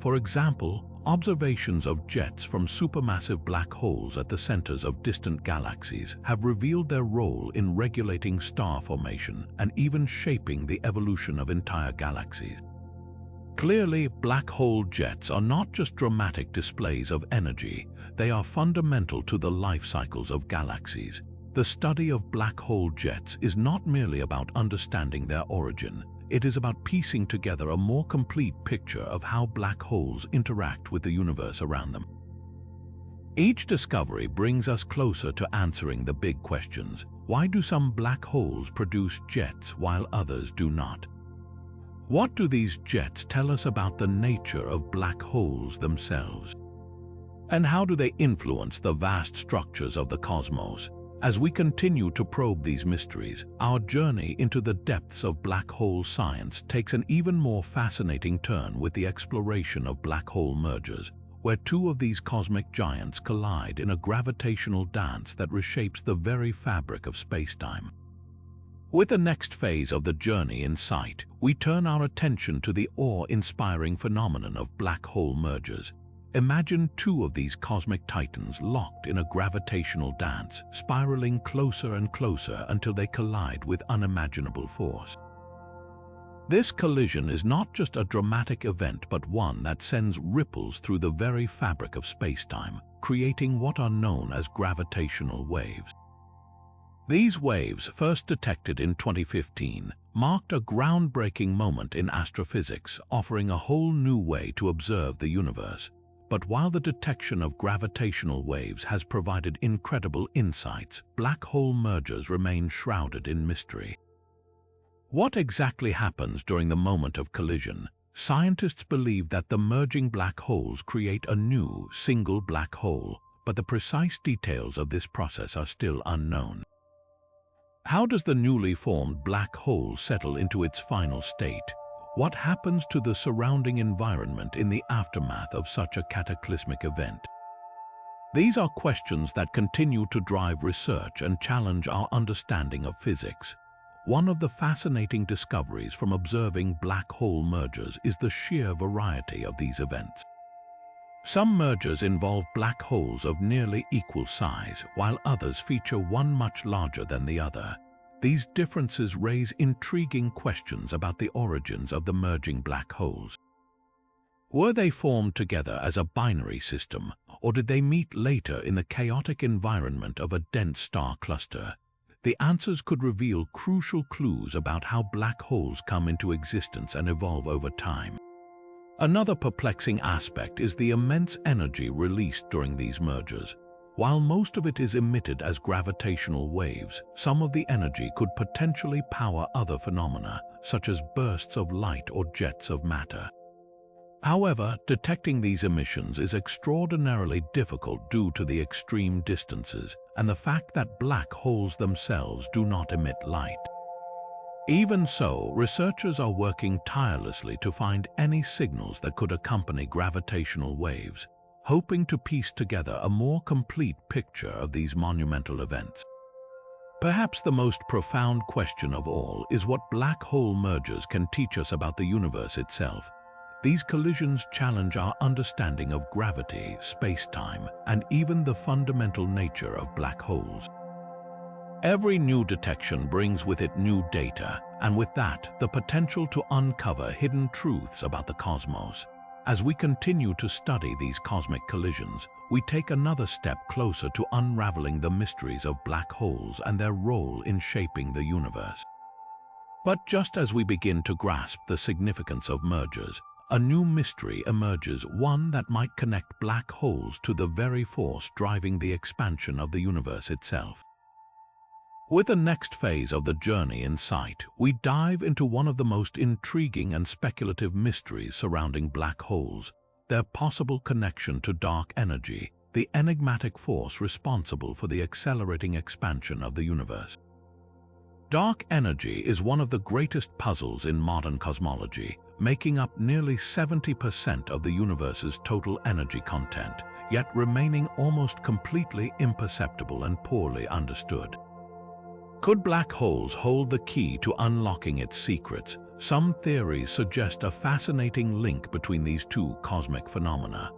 [SPEAKER 1] For example, observations of jets from supermassive black holes at the centers of distant galaxies have revealed their role in regulating star formation and even shaping the evolution of entire galaxies. Clearly, black hole jets are not just dramatic displays of energy, they are fundamental to the life cycles of galaxies. The study of black hole jets is not merely about understanding their origin. It is about piecing together a more complete picture of how black holes interact with the universe around them. Each discovery brings us closer to answering the big questions. Why do some black holes produce jets while others do not? What do these jets tell us about the nature of black holes themselves? And how do they influence the vast structures of the cosmos? As we continue to probe these mysteries, our journey into the depths of black hole science takes an even more fascinating turn with the exploration of black hole mergers, where two of these cosmic giants collide in a gravitational dance that reshapes the very fabric of space-time. With the next phase of the journey in sight, we turn our attention to the awe-inspiring phenomenon of black hole mergers. Imagine two of these cosmic titans locked in a gravitational dance, spiraling closer and closer until they collide with unimaginable force. This collision is not just a dramatic event, but one that sends ripples through the very fabric of space-time, creating what are known as gravitational waves. These waves, first detected in 2015, marked a groundbreaking moment in astrophysics, offering a whole new way to observe the universe. But while the detection of gravitational waves has provided incredible insights, black hole mergers remain shrouded in mystery. What exactly happens during the moment of collision? Scientists believe that the merging black holes create a new, single black hole, but the precise details of this process are still unknown. How does the newly formed black hole settle into its final state? What happens to the surrounding environment in the aftermath of such a cataclysmic event? These are questions that continue to drive research and challenge our understanding of physics. One of the fascinating discoveries from observing black hole mergers is the sheer variety of these events. Some mergers involve black holes of nearly equal size, while others feature one much larger than the other. These differences raise intriguing questions about the origins of the merging black holes. Were they formed together as a binary system, or did they meet later in the chaotic environment of a dense star cluster? The answers could reveal crucial clues about how black holes come into existence and evolve over time. Another perplexing aspect is the immense energy released during these mergers. While most of it is emitted as gravitational waves, some of the energy could potentially power other phenomena, such as bursts of light or jets of matter. However, detecting these emissions is extraordinarily difficult due to the extreme distances and the fact that black holes themselves do not emit light. Even so, researchers are working tirelessly to find any signals that could accompany gravitational waves, hoping to piece together a more complete picture of these monumental events. Perhaps the most profound question of all is what black hole mergers can teach us about the universe itself. These collisions challenge our understanding of gravity, space-time, and even the fundamental nature of black holes. Every new detection brings with it new data, and with that, the potential to uncover hidden truths about the cosmos. As we continue to study these cosmic collisions, we take another step closer to unraveling the mysteries of black holes and their role in shaping the universe. But just as we begin to grasp the significance of mergers, a new mystery emerges, one that might connect black holes to the very force driving the expansion of the universe itself. With the next phase of the journey in sight, we dive into one of the most intriguing and speculative mysteries surrounding black holes, their possible connection to dark energy, the enigmatic force responsible for the accelerating expansion of the universe. Dark energy is one of the greatest puzzles in modern cosmology, making up nearly 70% of the universe's total energy content, yet remaining almost completely imperceptible and poorly understood. Could black holes hold the key to unlocking its secrets? Some theories suggest a fascinating link between these two cosmic phenomena.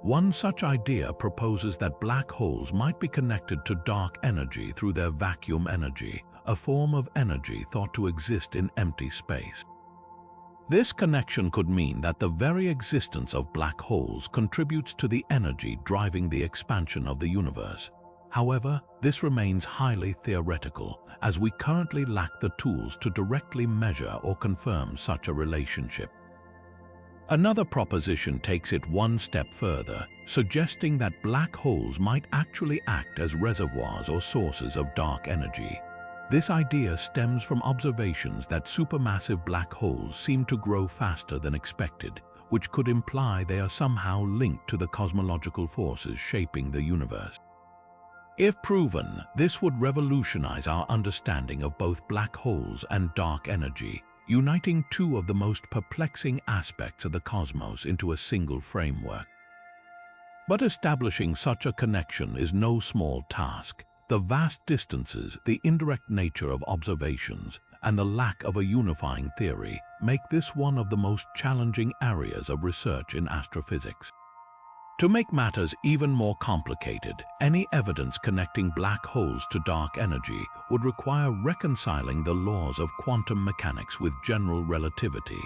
[SPEAKER 1] One such idea proposes that black holes might be connected to dark energy through their vacuum energy, a form of energy thought to exist in empty space. This connection could mean that the very existence of black holes contributes to the energy driving the expansion of the universe. However, this remains highly theoretical, as we currently lack the tools to directly measure or confirm such a relationship. Another proposition takes it one step further, suggesting that black holes might actually act as reservoirs or sources of dark energy. This idea stems from observations that supermassive black holes seem to grow faster than expected, which could imply they are somehow linked to the cosmological forces shaping the universe. If proven, this would revolutionize our understanding of both black holes and dark energy, uniting two of the most perplexing aspects of the cosmos into a single framework. But establishing such a connection is no small task. The vast distances, the indirect nature of observations, and the lack of a unifying theory make this one of the most challenging areas of research in astrophysics. To make matters even more complicated, any evidence connecting black holes to dark energy would require reconciling the laws of quantum mechanics with general relativity,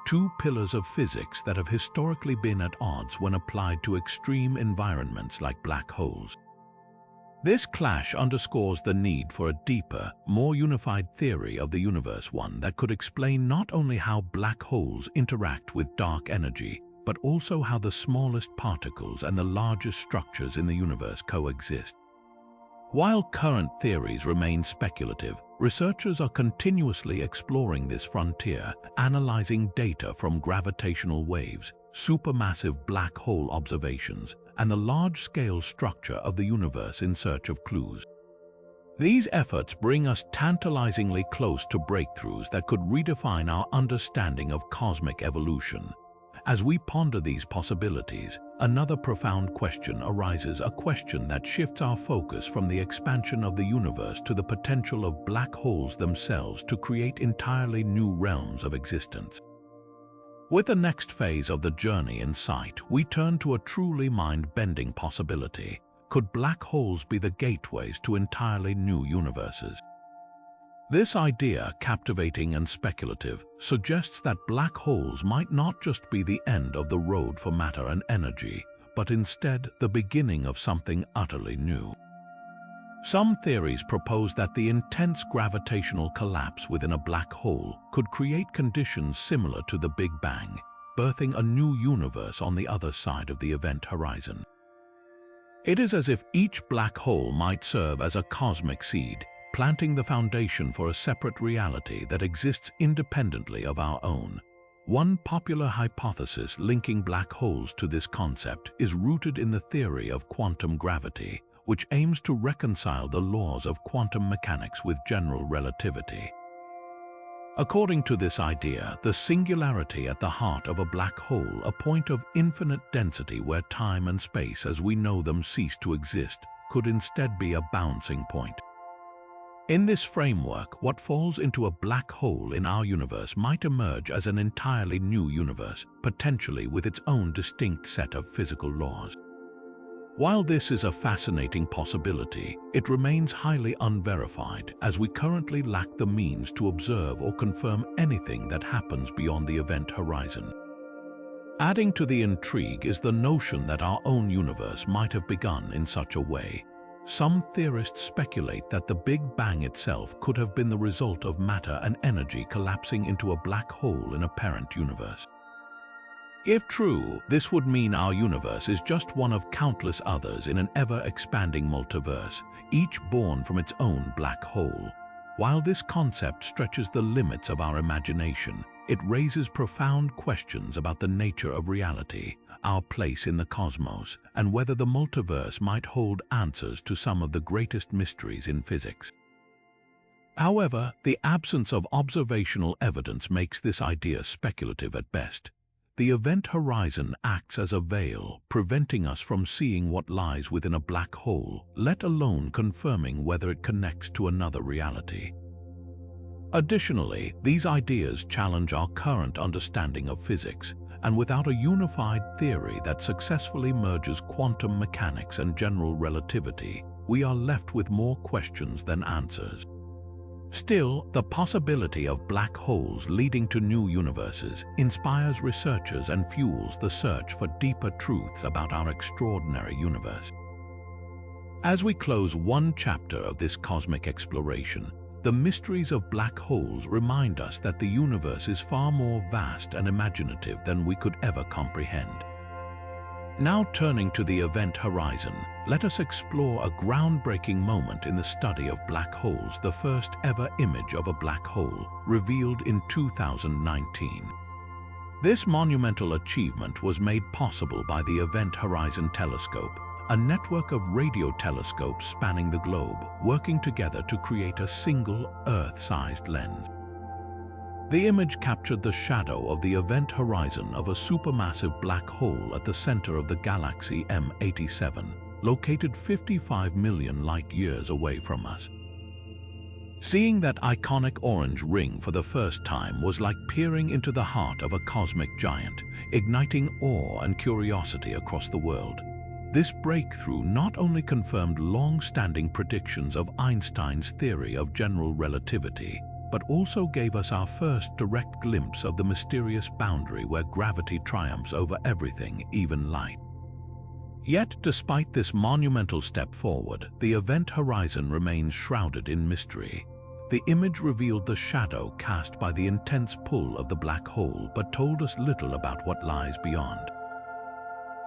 [SPEAKER 1] two pillars of physics that have historically been at odds when applied to extreme environments like black holes. This clash underscores the need for a deeper, more unified theory of the universe, one that could explain not only how black holes interact with dark energy, but also how the smallest particles and the largest structures in the universe coexist. While current theories remain speculative, researchers are continuously exploring this frontier, analyzing data from gravitational waves, supermassive black hole observations, and the large-scale structure of the universe in search of clues. These efforts bring us tantalizingly close to breakthroughs that could redefine our understanding of cosmic evolution. As we ponder these possibilities, another profound question arises, a question that shifts our focus from the expansion of the universe to the potential of black holes themselves to create entirely new realms of existence. With the next phase of the journey in sight, we turn to a truly mind-bending possibility. Could black holes be the gateways to entirely new universes? This idea, captivating and speculative, suggests that black holes might not just be the end of the road for matter and energy, but instead the beginning of something utterly new. Some theories propose that the intense gravitational collapse within a black hole could create conditions similar to the Big Bang, birthing a new universe on the other side of the event horizon. It is as if each black hole might serve as a cosmic seed, planting the foundation for a separate reality that exists independently of our own. One popular hypothesis linking black holes to this concept is rooted in the theory of quantum gravity, which aims to reconcile the laws of quantum mechanics with general relativity. According to this idea, the singularity at the heart of a black hole, a point of infinite density where time and space as we know them cease to exist, could instead be a bouncing point. In this framework, what falls into a black hole in our universe might emerge as an entirely new universe, potentially with its own distinct set of physical laws. While this is a fascinating possibility, it remains highly unverified, as we currently lack the means to observe or confirm anything that happens beyond the event horizon. Adding to the intrigue is the notion that our own universe might have begun in such a way. Some theorists speculate that the Big Bang itself could have been the result of matter and energy collapsing into a black hole in a parent universe. If true, this would mean our universe is just one of countless others in an ever-expanding multiverse, each born from its own black hole. While this concept stretches the limits of our imagination, it raises profound questions about the nature of reality, our place in the cosmos, and whether the multiverse might hold answers to some of the greatest mysteries in physics. However, the absence of observational evidence makes this idea speculative at best. The event horizon acts as a veil, preventing us from seeing what lies within a black hole, let alone confirming whether it connects to another reality. Additionally, these ideas challenge our current understanding of physics, and without a unified theory that successfully merges quantum mechanics and general relativity, we are left with more questions than answers. Still, the possibility of black holes leading to new universes inspires researchers and fuels the search for deeper truths about our extraordinary universe. As we close one chapter of this cosmic exploration, the mysteries of black holes remind us that the universe is far more vast and imaginative than we could ever comprehend. Now turning to the event horizon, let us explore a groundbreaking moment in the study of black holes, the first ever image of a black hole, revealed in 2019. This monumental achievement was made possible by the Event Horizon Telescope, a network of radio telescopes spanning the globe, working together to create a single Earth-sized lens. The image captured the shadow of the event horizon of a supermassive black hole at the center of the galaxy M87, located 55 million light-years away from us. Seeing that iconic orange ring for the first time was like peering into the heart of a cosmic giant, igniting awe and curiosity across the world. This breakthrough not only confirmed long-standing predictions of Einstein's theory of general relativity, but also gave us our first direct glimpse of the mysterious boundary where gravity triumphs over everything, even light. Yet, despite this monumental step forward, the event horizon remains shrouded in mystery. The image revealed the shadow cast by the intense pull of the black hole, but told us little about what lies beyond.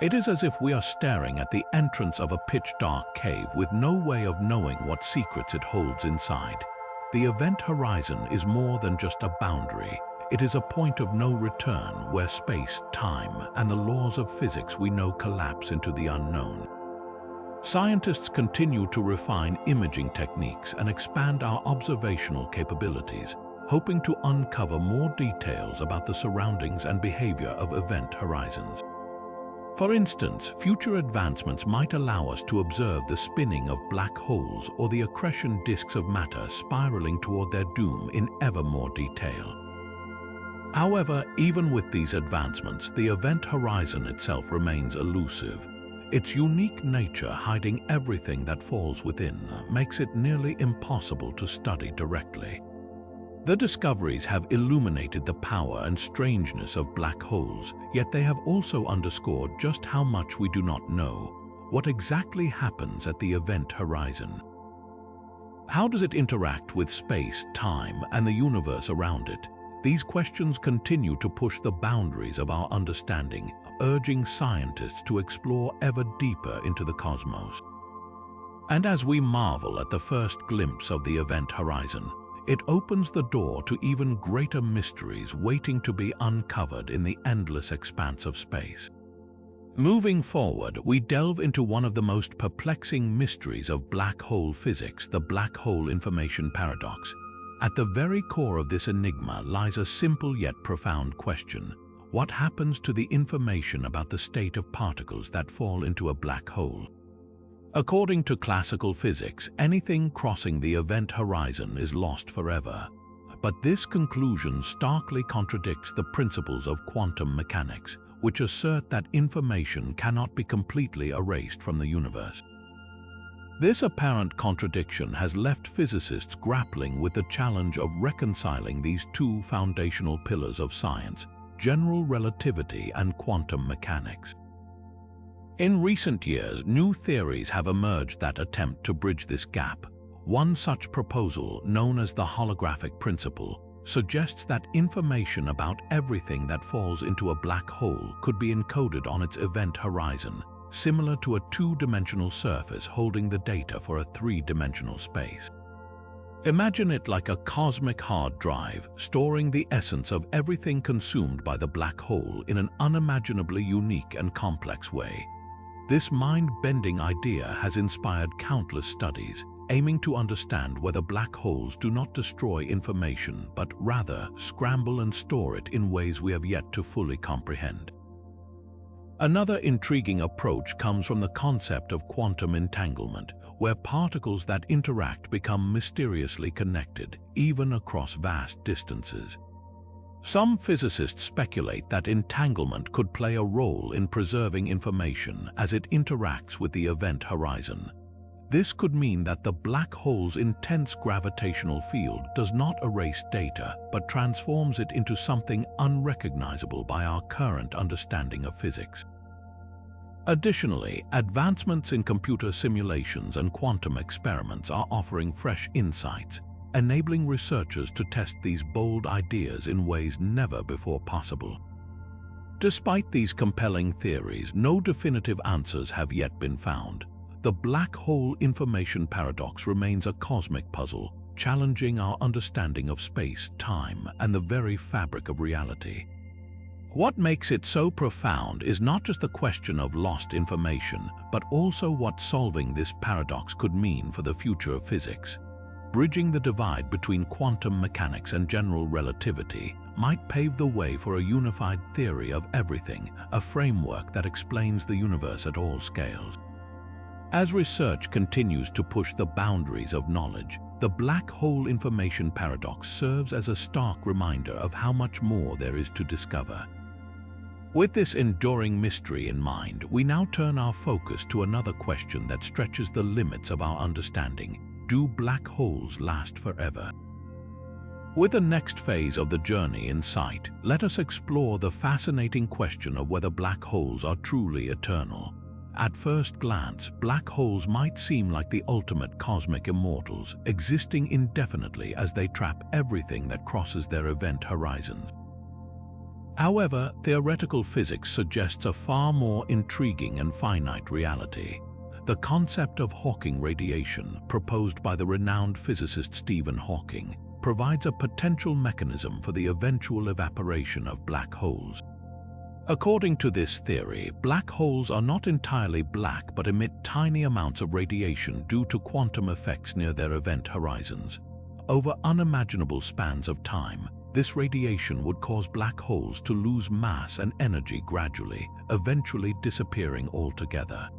[SPEAKER 1] It is as if we are staring at the entrance of a pitch-dark cave with no way of knowing what secrets it holds inside. The event horizon is more than just a boundary. It is a point of no return where space, time, and the laws of physics we know collapse into the unknown. Scientists continue to refine imaging techniques and expand our observational capabilities, hoping to uncover more details about the surroundings and behavior of event horizons. For instance, future advancements might allow us to observe the spinning of black holes or the accretion disks of matter spiraling toward their doom in ever more detail. However, even with these advancements, the event horizon itself remains elusive. Its unique nature, hiding everything that falls within, makes it nearly impossible to study directly. The discoveries have illuminated the power and strangeness of black holes, yet they have also underscored just how much we do not know. What exactly happens at the event horizon? How does it interact with space, time, and the universe around it? These questions continue to push the boundaries of our understanding, urging scientists to explore ever deeper into the cosmos. And as we marvel at the first glimpse of the event horizon, it opens the door to even greater mysteries waiting to be uncovered in the endless expanse of space. Moving forward, we delve into one of the most perplexing mysteries of black hole physics, the black hole information paradox. At the very core of this enigma lies a simple yet profound question. What happens to the information about the state of particles that fall into a black hole? According to classical physics, anything crossing the event horizon is lost forever. But this conclusion starkly contradicts the principles of quantum mechanics, which assert that information cannot be completely erased from the universe. This apparent contradiction has left physicists grappling with the challenge of reconciling these two foundational pillars of science, general relativity and quantum mechanics. In recent years, new theories have emerged that attempt to bridge this gap. One such proposal, known as the holographic principle, suggests that information about everything that falls into a black hole could be encoded on its event horizon, similar to a two-dimensional surface holding the data for a three-dimensional space. Imagine it like a cosmic hard drive, storing the essence of everything consumed by the black hole in an unimaginably unique and complex way. This mind-bending idea has inspired countless studies, aiming to understand whether black holes do not destroy information, but rather scramble and store it in ways we have yet to fully comprehend. Another intriguing approach comes from the concept of quantum entanglement, where particles that interact become mysteriously connected, even across vast distances. Some physicists speculate that entanglement could play a role in preserving information as it interacts with the event horizon. This could mean that the black hole's intense gravitational field does not erase data, but transforms it into something unrecognizable by our current understanding of physics. Additionally, advancements in computer simulations and quantum experiments are offering fresh insights, enabling researchers to test these bold ideas in ways never before possible. Despite these compelling theories, no definitive answers have yet been found. The black hole information paradox remains a cosmic puzzle, challenging our understanding of space, time, and the very fabric of reality. What makes it so profound is not just the question of lost information, but also what solving this paradox could mean for the future of physics. Bridging the divide between quantum mechanics and general relativity might pave the way for a unified theory of everything, a framework that explains the universe at all scales. As research continues to push the boundaries of knowledge, the black hole information paradox serves as a stark reminder of how much more there is to discover. With this enduring mystery in mind, we now turn our focus to another question that stretches the limits of our understanding. Do black holes last forever? With the next phase of the journey in sight, let us explore the fascinating question of whether black holes are truly eternal. At first glance, black holes might seem like the ultimate cosmic immortals, existing indefinitely as they trap everything that crosses their event horizons. However, theoretical physics suggests a far more intriguing and finite reality. The concept of Hawking radiation, proposed by the renowned physicist Stephen Hawking, provides a potential mechanism for the eventual evaporation of black holes. According to this theory, black holes are not entirely black but emit tiny amounts of radiation due to quantum effects near their event horizons. Over unimaginable spans of time, this radiation would cause black holes to lose mass and energy gradually, eventually disappearing altogether.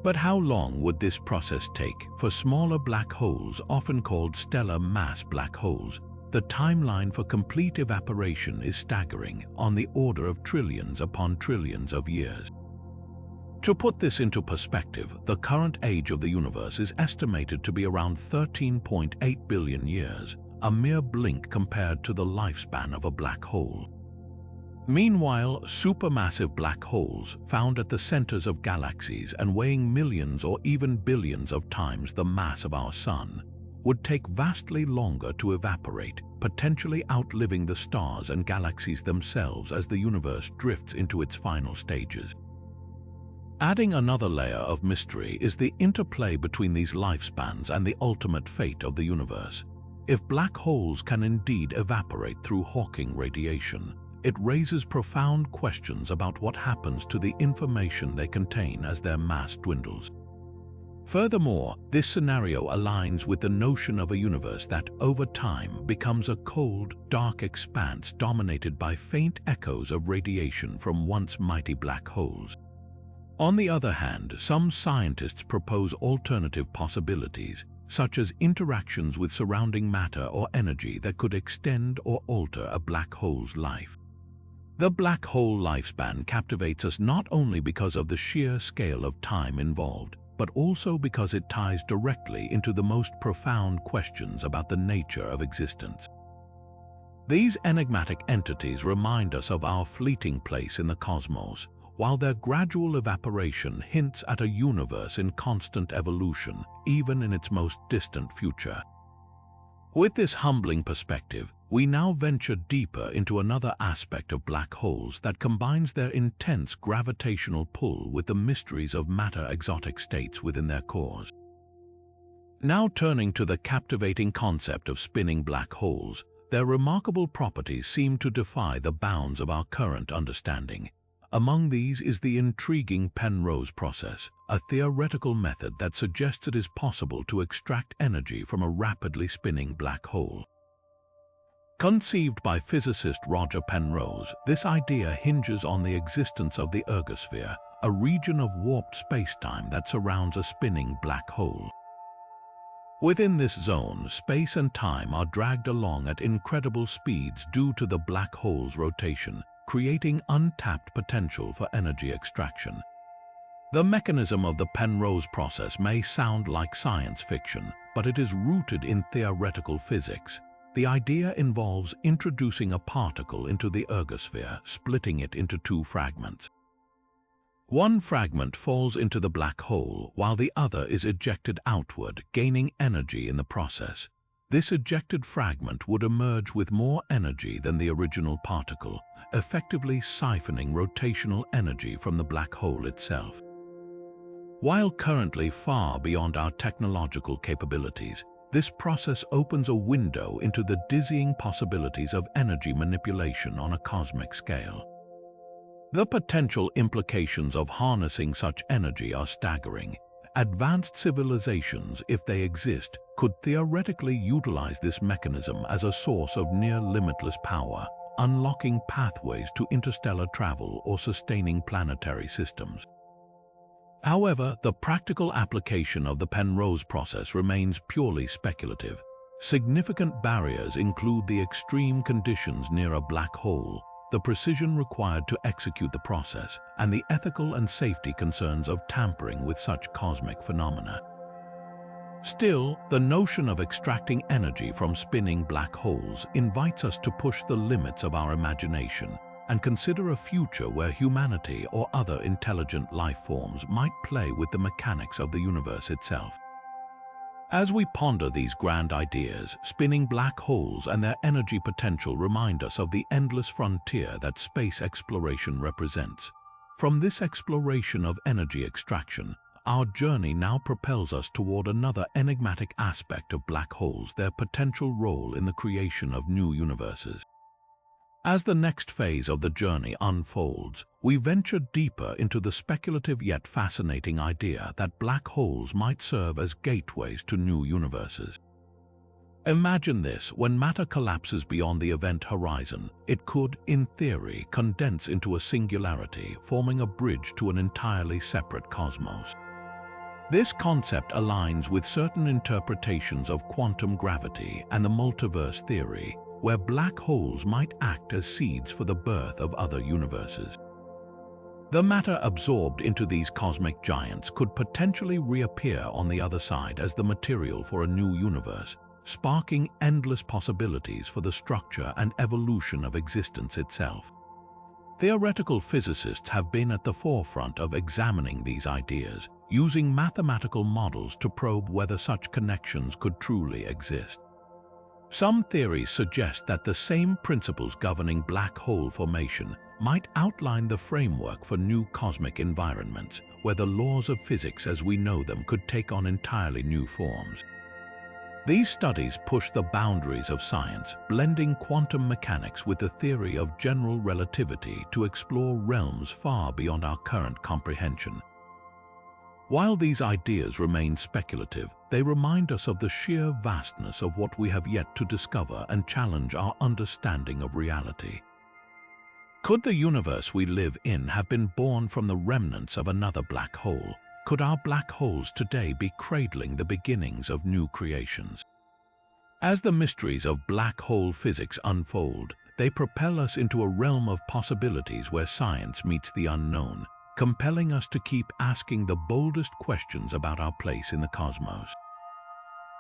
[SPEAKER 1] But how long would this process take? For smaller black holes, often called stellar mass black holes, the timeline for complete evaporation is staggering, on the order of trillions upon trillions of years. To put this into perspective, the current age of the universe is estimated to be around 13.8 billion years, a mere blink compared to the lifespan of a black hole. Meanwhile, supermassive black holes, found at the centers of galaxies and weighing millions or even billions of times the mass of our Sun, would take vastly longer to evaporate, potentially outliving the stars and galaxies themselves as the universe drifts into its final stages. Adding another layer of mystery is the interplay between these lifespans and the ultimate fate of the universe. If black holes can indeed evaporate through Hawking radiation, it raises profound questions about what happens to the information they contain as their mass dwindles. Furthermore, this scenario aligns with the notion of a universe that, over time, becomes a cold, dark expanse dominated by faint echoes of radiation from once mighty black holes. On the other hand, some scientists propose alternative possibilities, such as interactions with surrounding matter or energy that could extend or alter a black hole's life. The black hole lifespan captivates us not only because of the sheer scale of time involved, but also because it ties directly into the most profound questions about the nature of existence. These enigmatic entities remind us of our fleeting place in the cosmos, while their gradual evaporation hints at a universe in constant evolution, even in its most distant future. With this humbling perspective, we now venture deeper into another aspect of black holes that combines their intense gravitational pull with the mysteries of matter-exotic states within their cores. Now turning to the captivating concept of spinning black holes, their remarkable properties seem to defy the bounds of our current understanding. Among these is the intriguing Penrose process, a theoretical method that suggests it is possible to extract energy from a rapidly spinning black hole. Conceived by physicist Roger Penrose, this idea hinges on the existence of the ergosphere, a region of warped space-time that surrounds a spinning black hole. Within this zone, space and time are dragged along at incredible speeds due to the black hole's rotation, creating untapped potential for energy extraction. The mechanism of the Penrose process may sound like science fiction, but it is rooted in theoretical physics. The idea involves introducing a particle into the ergosphere, splitting it into two fragments. One fragment falls into the black hole, while the other is ejected outward, gaining energy in the process. This ejected fragment would emerge with more energy than the original particle, effectively siphoning rotational energy from the black hole itself. While currently far beyond our technological capabilities, this process opens a window into the dizzying possibilities of energy manipulation on a cosmic scale. The potential implications of harnessing such energy are staggering. Advanced civilizations, if they exist, could theoretically utilize this mechanism as a source of near-limitless power, unlocking pathways to interstellar travel or sustaining planetary systems. However, the practical application of the Penrose process remains purely speculative. Significant barriers include the extreme conditions near a black hole, the precision required to execute the process, and the ethical and safety concerns of tampering with such cosmic phenomena. Still, the notion of extracting energy from spinning black holes invites us to push the limits of our imagination and consider a future where humanity or other intelligent life forms might play with the mechanics of the universe itself. As we ponder these grand ideas, spinning black holes and their energy potential remind us of the endless frontier that space exploration represents. From this exploration of energy extraction, our journey now propels us toward another enigmatic aspect of black holes, their potential role in the creation of new universes. As the next phase of the journey unfolds, we venture deeper into the speculative yet fascinating idea that black holes might serve as gateways to new universes. Imagine this: when matter collapses beyond the event horizon, it could, in theory, condense into a singularity, forming a bridge to an entirely separate cosmos. This concept aligns with certain interpretations of quantum gravity and the multiverse theory, where black holes might act as seeds for the birth of other universes. The matter absorbed into these cosmic giants could potentially reappear on the other side as the material for a new universe, sparking endless possibilities for the structure and evolution of existence itself. Theoretical physicists have been at the forefront of examining these ideas, using mathematical models to probe whether such connections could truly exist. Some theories suggest that the same principles governing black hole formation might outline the framework for new cosmic environments, where the laws of physics as we know them could take on entirely new forms. These studies push the boundaries of science, blending quantum mechanics with the theory of general relativity to explore realms far beyond our current comprehension. While these ideas remain speculative, they remind us of the sheer vastness of what we have yet to discover and challenge our understanding of reality. Could the universe we live in have been born from the remnants of another black hole? Could our black holes today be cradling the beginnings of new creations? As the mysteries of black hole physics unfold, they propel us into a realm of possibilities where science meets the unknown, compelling us to keep asking the boldest questions about our place in the cosmos.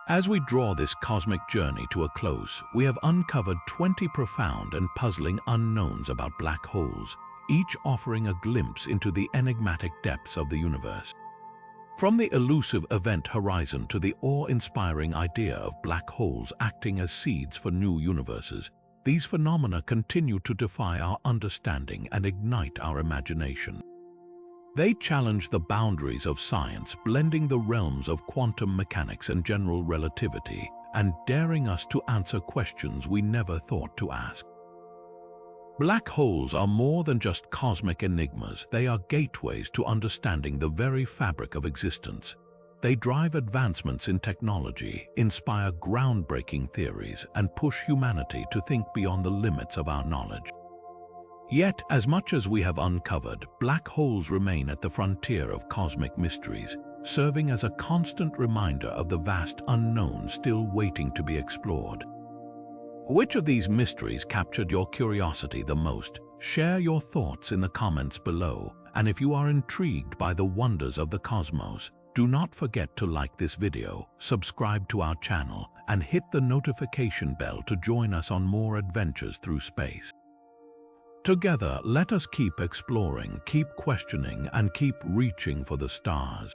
[SPEAKER 1] As we draw this cosmic journey to a close, we have uncovered 20 profound and puzzling unknowns about black holes, each offering a glimpse into the enigmatic depths of the universe. From the elusive event horizon to the awe-inspiring idea of black holes acting as seeds for new universes, these phenomena continue to defy our understanding and ignite our imagination. They challenge the boundaries of science, blending the realms of quantum mechanics and general relativity, and daring us to answer questions we never thought to ask. Black holes are more than just cosmic enigmas. They are gateways to understanding the very fabric of existence. They drive advancements in technology, inspire groundbreaking theories, and push humanity to think beyond the limits of our knowledge. Yet, as much as we have uncovered, black holes remain at the frontier of cosmic mysteries, serving as a constant reminder of the vast unknown still waiting to be explored. Which of these mysteries captured your curiosity the most? Share your thoughts in the comments below, and if you are intrigued by the wonders of the cosmos, do not forget to like this video, subscribe to our channel, and hit the notification bell to join us on more adventures through space. Together, let us keep exploring, keep questioning, and keep reaching for the stars.